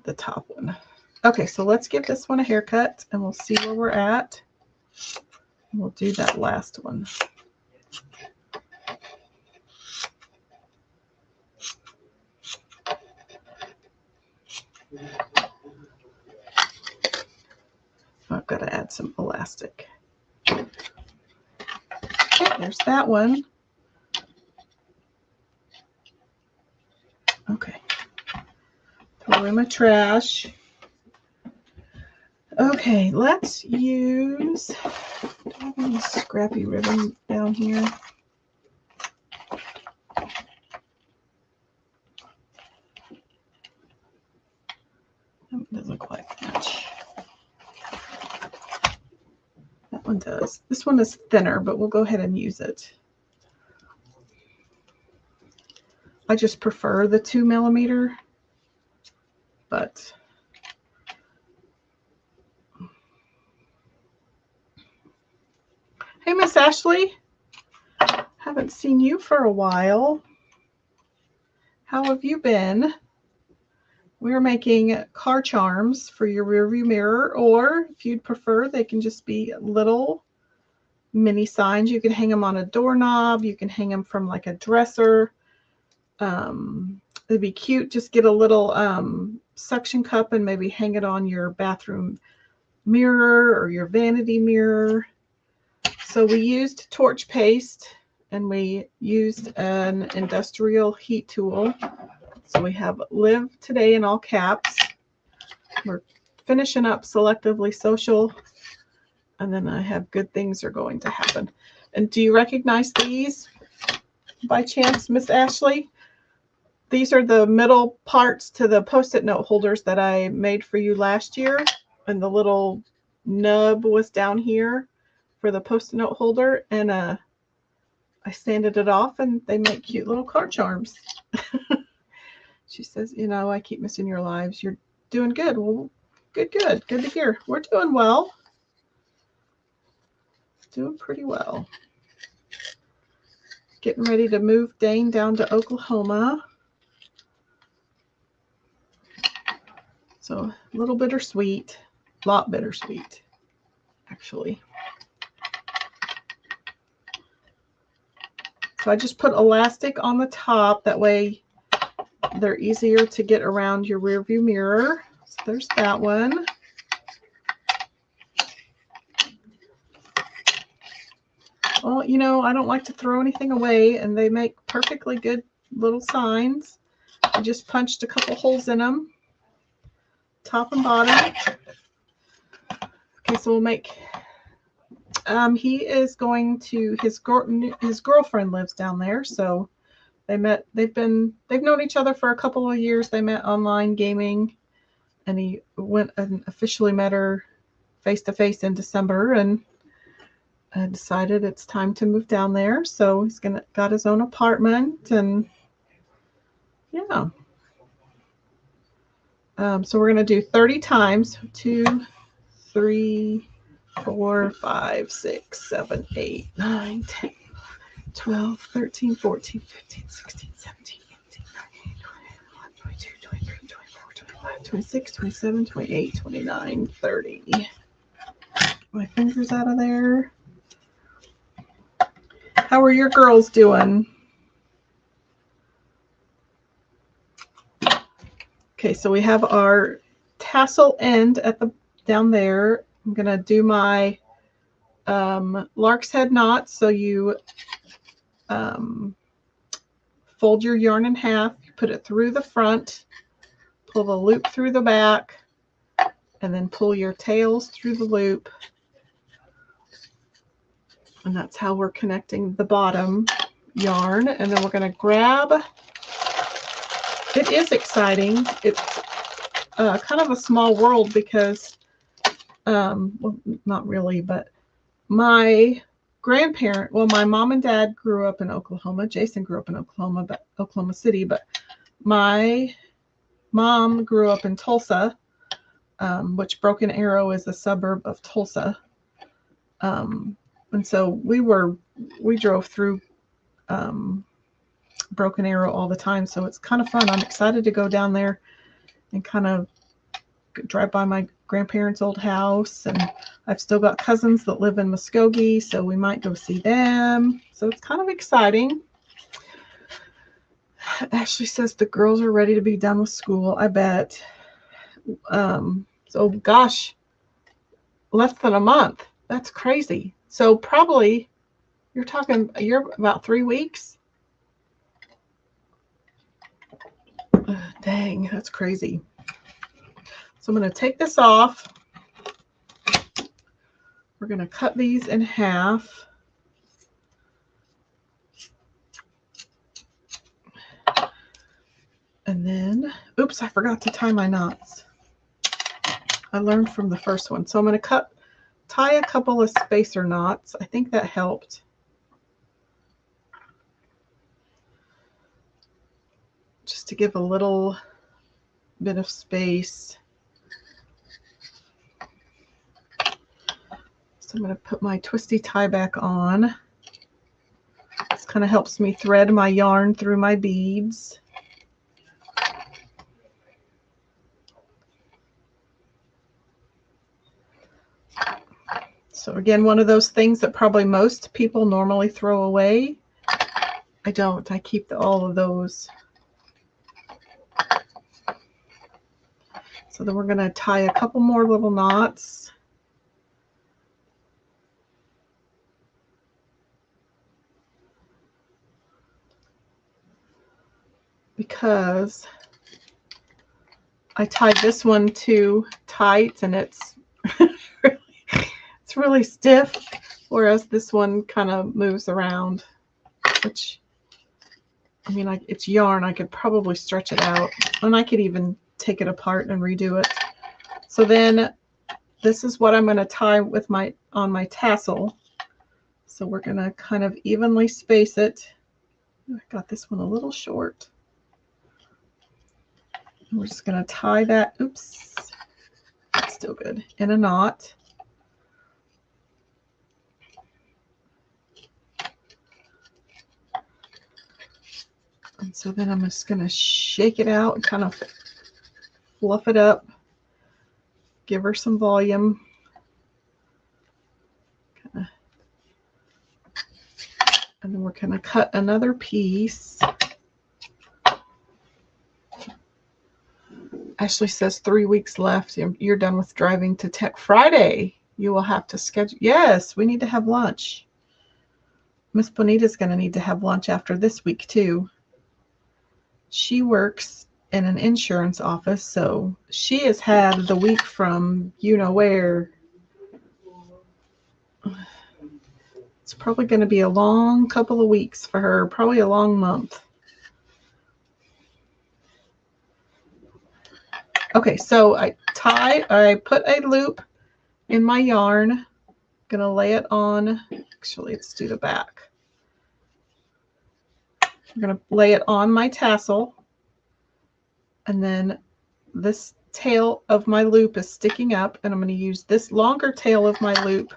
the top one. Okay, so let's give this one a haircut and we'll see where we're at. And we'll do that last one. I've got to add some elastic. Okay, there's that one. Okay. Throw in my trash. Okay, let's use, do I have any scrappy ribbon down here? That doesn't quite match. That one does. This one is thinner, but we'll go ahead and use it. I just prefer the 2mm, but hey, Miss Ashley, haven't seen you for a while. How have you been? We're making car charms for your rearview mirror, or if you'd prefer, they can just be little mini signs. You can hang them on a doorknob. You can hang them from like a dresser. it'd be cute. Just get a little suction cup and maybe hang it on your bathroom mirror or your vanity mirror. So we used torch paste and we used an industrial heat tool. So we have live today in all caps. We're finishing up Selectively Social. And then I have good things are going to happen. And do you recognize these by chance, Miss Ashley? These are the middle parts to the Post-it note holders that I made for you last year. And the little nub was down here for the Post-it note holder. And I sanded it off and they make cute little card charms. She says, you know, I keep missing your lives. You're doing good. Well, good to hear. We're doing well. Doing pretty well. Getting ready to move Dane down to Oklahoma. So a little bittersweet, a lot bittersweet, actually. So I just put elastic on the top. That way they're easier to get around your rear view mirror. So there's that one. Well, you know, I don't like to throw anything away, and they make perfectly good little signs. I just punched a couple holes in them, top and bottom. Okay, so we'll make, he is going to, his girlfriend lives down there, so they've known each other for a couple of years. They met online gaming, and he went and officially met her face to face in December, and I decided it's time to move down there. So he's got his own apartment, and yeah. So we're going to do 30 times. 2, 3, 4, 5, 6, 7, 8, 9, 10, 12, 13, 14, 15, 16, 17, 18, 19, 20, 21, 22, 23, 24, 25, 26, 27, 28, 29, 30. Get my fingers out of there. How are your girls doing? Okay, so we have our tassel end at the down there. I'm gonna do my lark's head knot. So you fold your yarn in half, you put it through the front, pull the loop through the back, and then pull your tails through the loop. And that's how we're connecting the bottom yarn. And then we're going to grab, it is exciting. It's kind of a small world because, well, not really, but my grandparent, well, my mom and dad grew up in Oklahoma. Jason grew up in Oklahoma City, but my mom grew up in Tulsa, which Broken Arrow is a suburb of Tulsa. And so we drove through Broken Arrow all the time. So it's kind of fun. I'm excited to go down there and kind of drive by my grandparents' old house. And I've still got cousins that live in Muskogee, so we might go see them. So it's kind of exciting. Ashley says the girls are ready to be done with school. I bet. So gosh, less than a month. That's crazy. So probably you're about 3 weeks. Dang, that's crazy. So I'm going to take this off. We're going to cut these in half. And then, oops, I forgot to tie my knots. I learned from the first one. So I'm going to tie a couple of spacer knots. I think that helped. Just to give a little bit of space. So I'm going to put my twisty tie back on. This kind of helps me thread my yarn through my beads. So again, one of those things that probably most people normally throw away. I don't. I keep all of those. So then we're going to tie a couple more little knots. Because I tied this one too tight and it's really stiff, whereas this one kind of moves around, which, I mean, it's yarn. I could probably stretch it out, and I could even take it apart and redo it. So then this is what I'm going to tie with on my tassel. So we're going to kind of evenly space it. I got this one a little short. We're just going to tie that, oops, that's still good, in a knot. And so then I'm just going to shake it out and kind of fluff it up, give her some volume. And then we're going to cut another piece. Ashley says 3 weeks left. You're done with driving to Tech Friday. You will have to schedule. Yes, we need to have lunch. Miss Bonita's going to need to have lunch after this week too. She works in an insurance office, so she has had the week from you know where. It's probably going to be a long couple of weeks for her, probably a long month. Okay, so I put a loop in my yarn. I'm going to lay it on, actually, let's do the back. I'm going to lay it on my tassel, and then this tail of my loop is sticking up, and I'm going to use this longer tail of my loop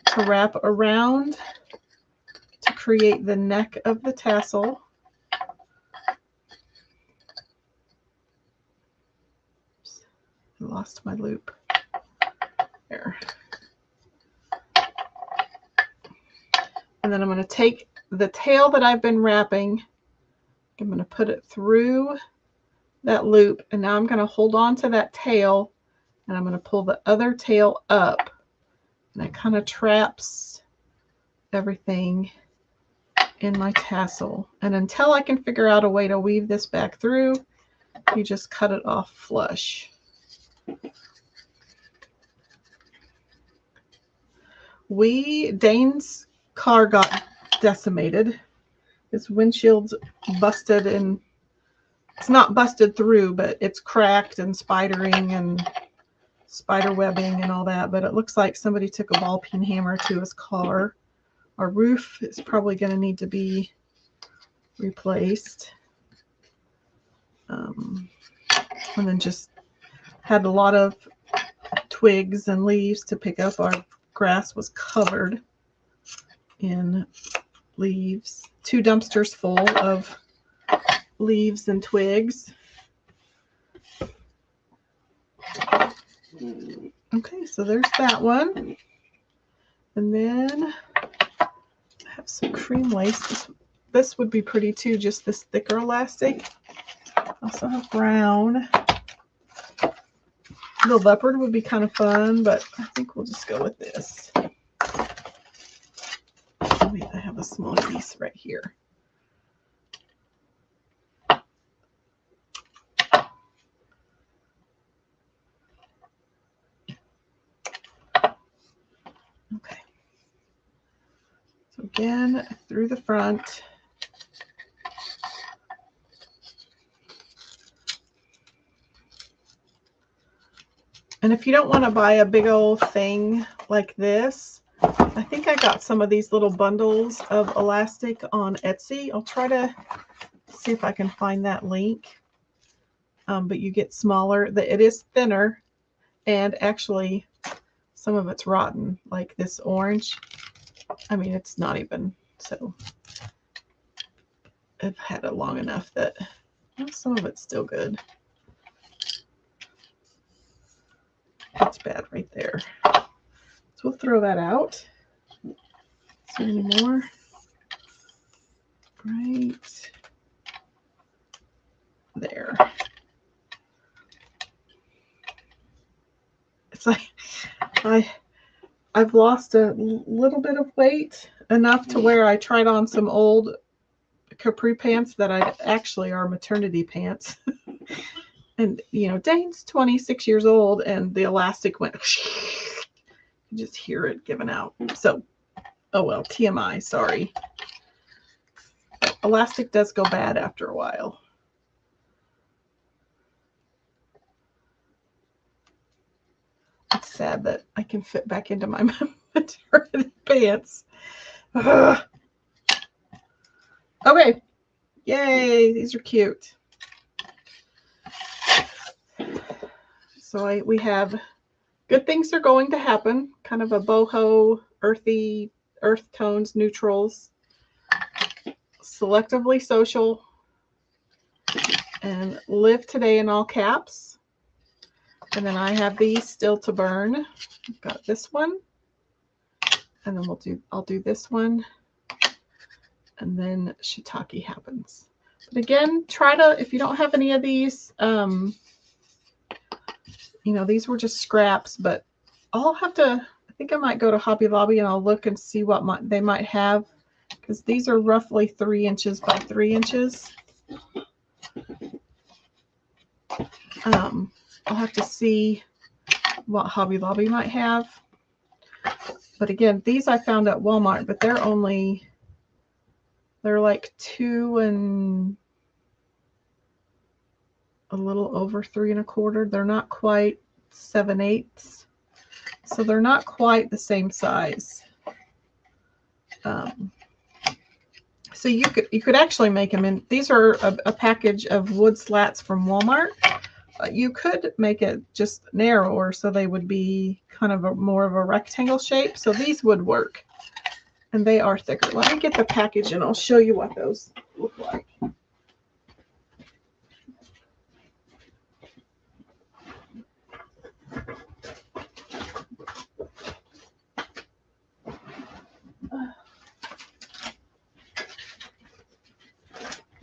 to wrap around to create the neck of the tassel. I lost my loop. There. And then I'm going to take the tail that I've been wrapping, I'm going to put it through that loop, and now I'm going to hold on to that tail, and I'm going to pull the other tail up, and it kind of traps everything in my tassel. And until I can figure out a way to weave this back through, you just cut it off flush. Dane's car got decimated. His windshield's busted, and it's not busted through, but it's cracked and spidering and spider webbing and all that. But it looks like somebody took a ball peen hammer to his car. Our roof is probably going to need to be replaced. And then just had a lot of twigs and leaves to pick up. Our grass was covered in leaves. 2 dumpsters full of leaves and twigs. Okay, so there's that one. And then I have some cream lace. This would be pretty too, just this thicker elastic. I also have brown. The leopard would be kind of fun, but I think we'll just go with this. Wait, I have a small piece right here. Okay. So again, through the front. And if you don't want to buy a big old thing like this, I think I got some of these little bundles of elastic on Etsy. I'll try to see if I can find that link. But you get smaller. It is thinner, and actually some of it's rotten, like this orange. I mean, it's not even, so I've had it long enough that some of it's still good. That's bad right there. So we'll throw that out. See any more? Right. There. It's like I've lost a little bit of weight, enough to where I tried on some old capri pants that I actually are maternity pants. And, you know, Dane's 26 years old and the elastic went, you just hear it giving out. So, oh well, TMI, sorry. Elastic does go bad after a while. It's sad that I can fit back into my maternity pants. Ugh. Okay. Yay, these are cute. So we have good things are going to happen. Kind of a boho, earthy, earth tones, neutrals. Selectively social. And live today in all caps. And then I have these still to burn. I've got this one. And then I'll do this one. And then shiitake happens. But again, try to, if you don't have any of these, you know, these were just scraps, but I'll have to, I think I might go to Hobby Lobby and I'll look and see what they might have, because these are roughly 3 inches by 3 inches. I'll have to see what Hobby Lobby might have. But again, these I found at Walmart, but they're like 2 and a little over 3 1/4. They're not quite 7/8. So they're not quite the same size. So you could actually make them in, these are a package of wood slats from Walmart. You could make it just narrower so they would be kind of more of a rectangle shape. So these would work. And they are thicker. Let me get the package and I'll show you what those look like.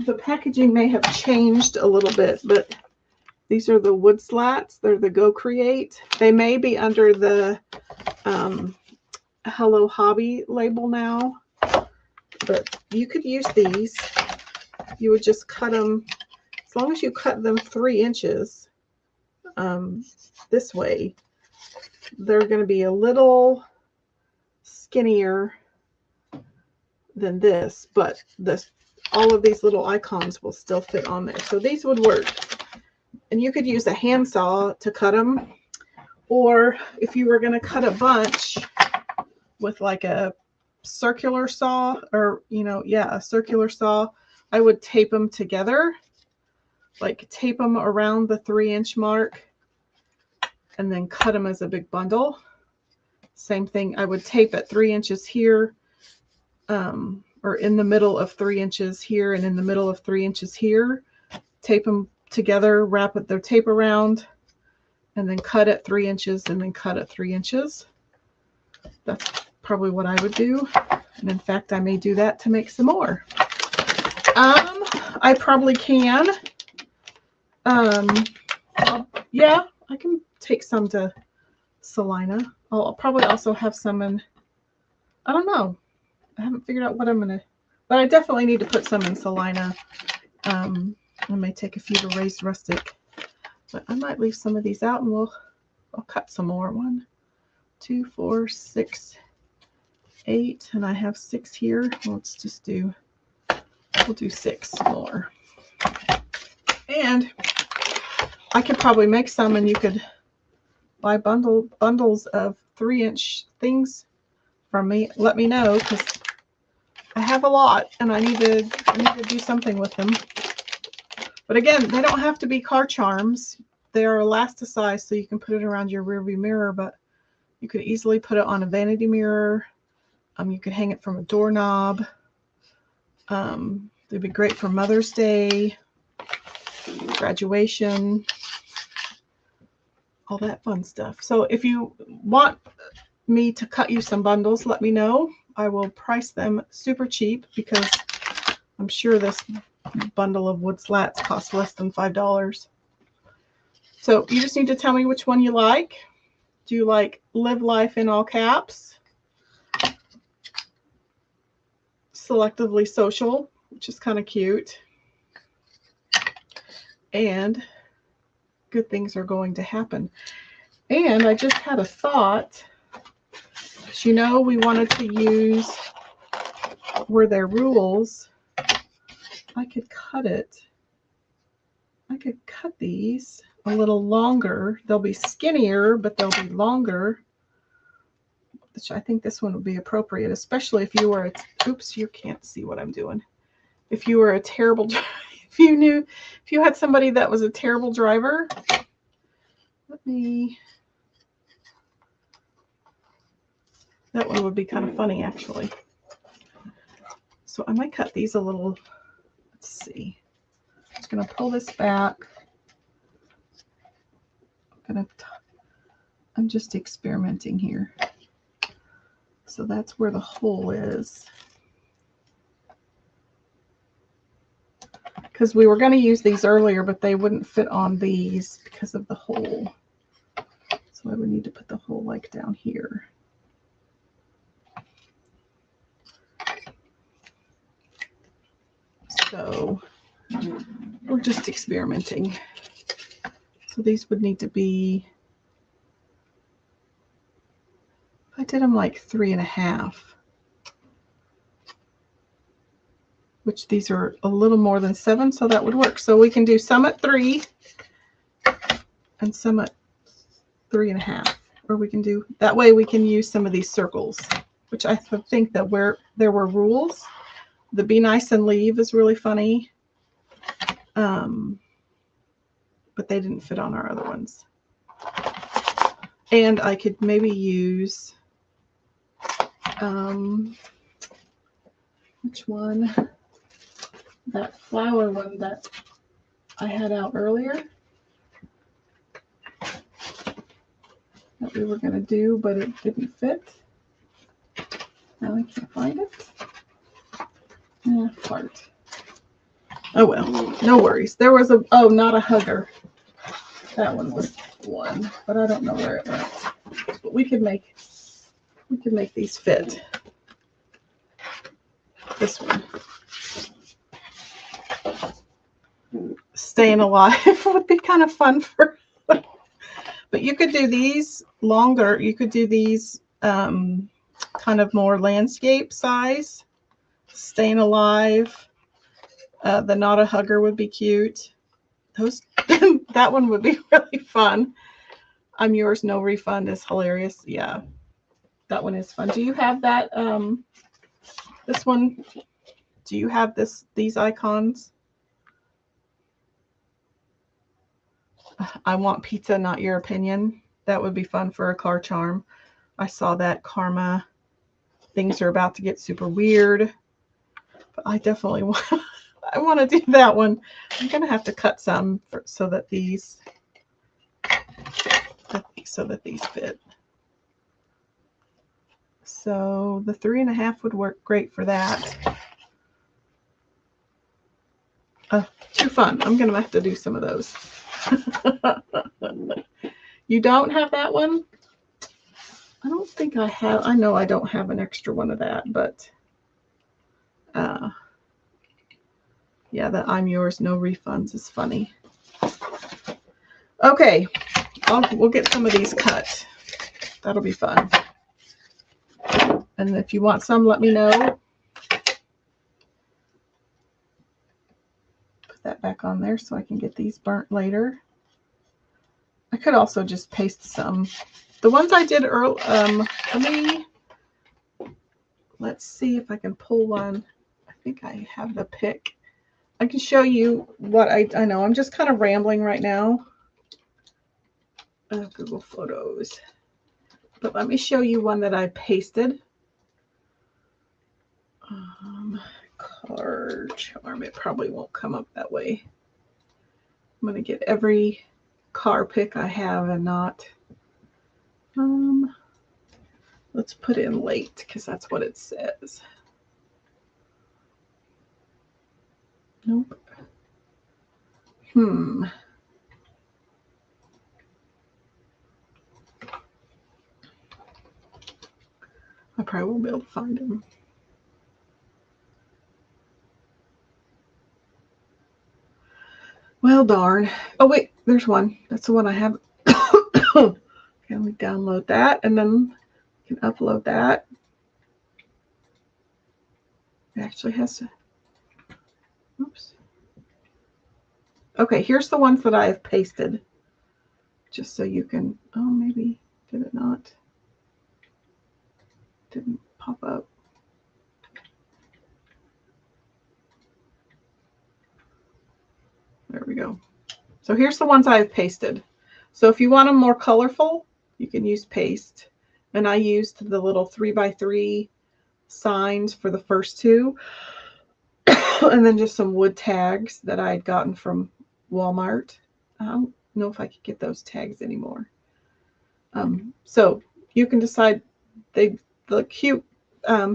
The packaging may have changed a little bit, but these are the wood slats. They're the Go Create. They may be under the Hello Hobby label now, but you could use these. You would just cut them, as long as you cut them 3 inches this way, they're going to be a little skinnier than this, but all of these little icons will still fit on there. So these would work. And you could use a handsaw to cut them, or if you were going to cut a bunch with like a circular saw, or, you know, yeah, a circular saw, I would tape them together, like tape them around the 3-inch mark and then cut them as a big bundle. Same thing, I would tape at 3 inches here, or in the middle of 3 inches here and in the middle of 3 inches here, tape them together, wrap their tape around, and then cut at 3 inches and then cut at 3 inches. That's probably what I would do. And in fact, I may do that to make some more. I probably can. Yeah, I can take some to Salina. I'll probably also have some in, I don't know. I haven't figured out what I'm going to, but I definitely need to put some in Salina. I may take a few to Raised Rustic, but I might leave some of these out and I'll cut some more. 1, 2, 4, 6, 8, and I have 6 here. Well, let's just we'll do 6 more. And I could probably make some, and you could buy bundles of 3-inch things from me. Let me know, because I have a lot and I need to do something with them. But again, they don't have to be car charms. They are elasticized, so you can put it around your rearview mirror, but you could easily put it on a vanity mirror. You could hang it from a doorknob. They'd be great for Mother's Day, graduation, all that fun stuff. So if you want me to cut you some bundles, let me know. I will price them super cheap, because I'm sure this bundle of wood slats cost less than $5. So you just need to tell me which one you like. Do you like Live Life in all caps? Selectively Social, which is kind of cute. And Good Things Are Going to Happen. And I just had a thought. You know, we wanted to use Were There Rules. I could cut it. I could cut these a little longer. They'll be skinnier, but they'll be longer. Which I think this one would be appropriate, especially if you were a, oops, you can't see what I'm doing. If you were a terrible, if you had somebody that was a terrible driver, that one would be kind of funny actually. So I might cut these a little, let's see. I'm just going to pull this back. I'm just experimenting here. So that's where the hole is. Because we were going to use these earlier, but they wouldn't fit on these because of the hole. So I would need to put the hole like down here. So we're just experimenting. So these would need to be, I did them like 3.5, which these are a little more than 7, so that would work. So we can do some at 3 and some at 3.5, or we can do, that way we can use some of these circles, which I think that where there were rules, the Be Nice and Leave is really funny. But they didn't fit on our other ones. And I could maybe use, which one? That flower one that I had out earlier that we were going to do, but it didn't fit. Now I can't find it. Fart. Oh well, no worries. There was a, oh, Not a Hugger. That one was one, but I don't know where it went. But we could make these fit. This one. Staying Alive would be kind of fun for, but you could do these longer. You could do these kind of more landscape size. Staying Alive. The Not a Hugger would be cute. Those that one would be really fun. I'm Yours, No Refund is hilarious. Yeah, that one is fun. Do you have that? This one. Do you have these icons? I Want Pizza, Not Your Opinion. That would be fun for a car charm. I saw that. Karma. Things are about to get super weird. But I definitely want. I want to do that one. I'm gonna have to cut some so that these fit. So the 3.5 would work great for that. Too fun. I'm gonna have to do some of those. You don't have that one? I don't think I have. I know I don't have an extra one of that, but yeah, the I'm Yours, No Refunds is funny. Okay, we'll get some of these cut. That'll be fun. And if you want some, let me know. Put that back on there so I can get these burnt later. I could also just paste some. The ones I did earlier, let's see if I can pull one. I think I have the pic. I can show you what I know. I'm just kind of rambling right now. Google Photos. But let me show you one that I pasted. Car charm. It probably won't come up that way. I'm going to get every car pic I have and not. Let's put in late because that's what it says. Nope. I probably won't be able to find him. Well, darn. Oh, wait, there's one. That's the one I have. Can we download that? And then we can upload that. It actually has to. Oops. Okay, here's the ones that I have pasted. Just so you can. Oh, maybe. Did it not? Didn't pop up. There we go. So here's the ones I've pasted. So if you want them more colorful, you can use paste. And I used the little 3x3 signs for the first two. And then just some wood tags that I had gotten from Walmart. I don't know if I could get those tags anymore. So you can decide. They look cute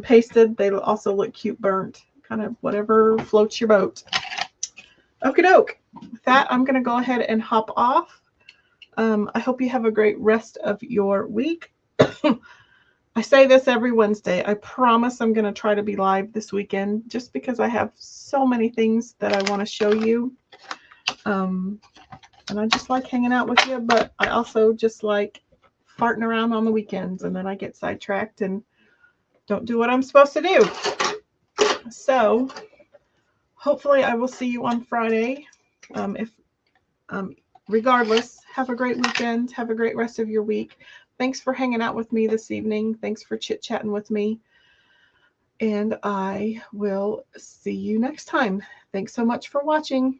pasted. They also look cute burnt. Kind of whatever floats your boat. Okie doke. With that, I'm going to go ahead and hop off. I hope you have a great rest of your week. I say this every Wednesday. I promise I'm going to try to be live this weekend just because I have so many things that I want to show you. And I just like hanging out with you, but I also just like farting around on the weekends, and then I get sidetracked and don't do what I'm supposed to do. So hopefully I will see you on Friday. Regardless, have a great weekend. Have a great rest of your week. Thanks for hanging out with me this evening. Thanks for chit-chatting with me. And I will see you next time. Thanks so much for watching.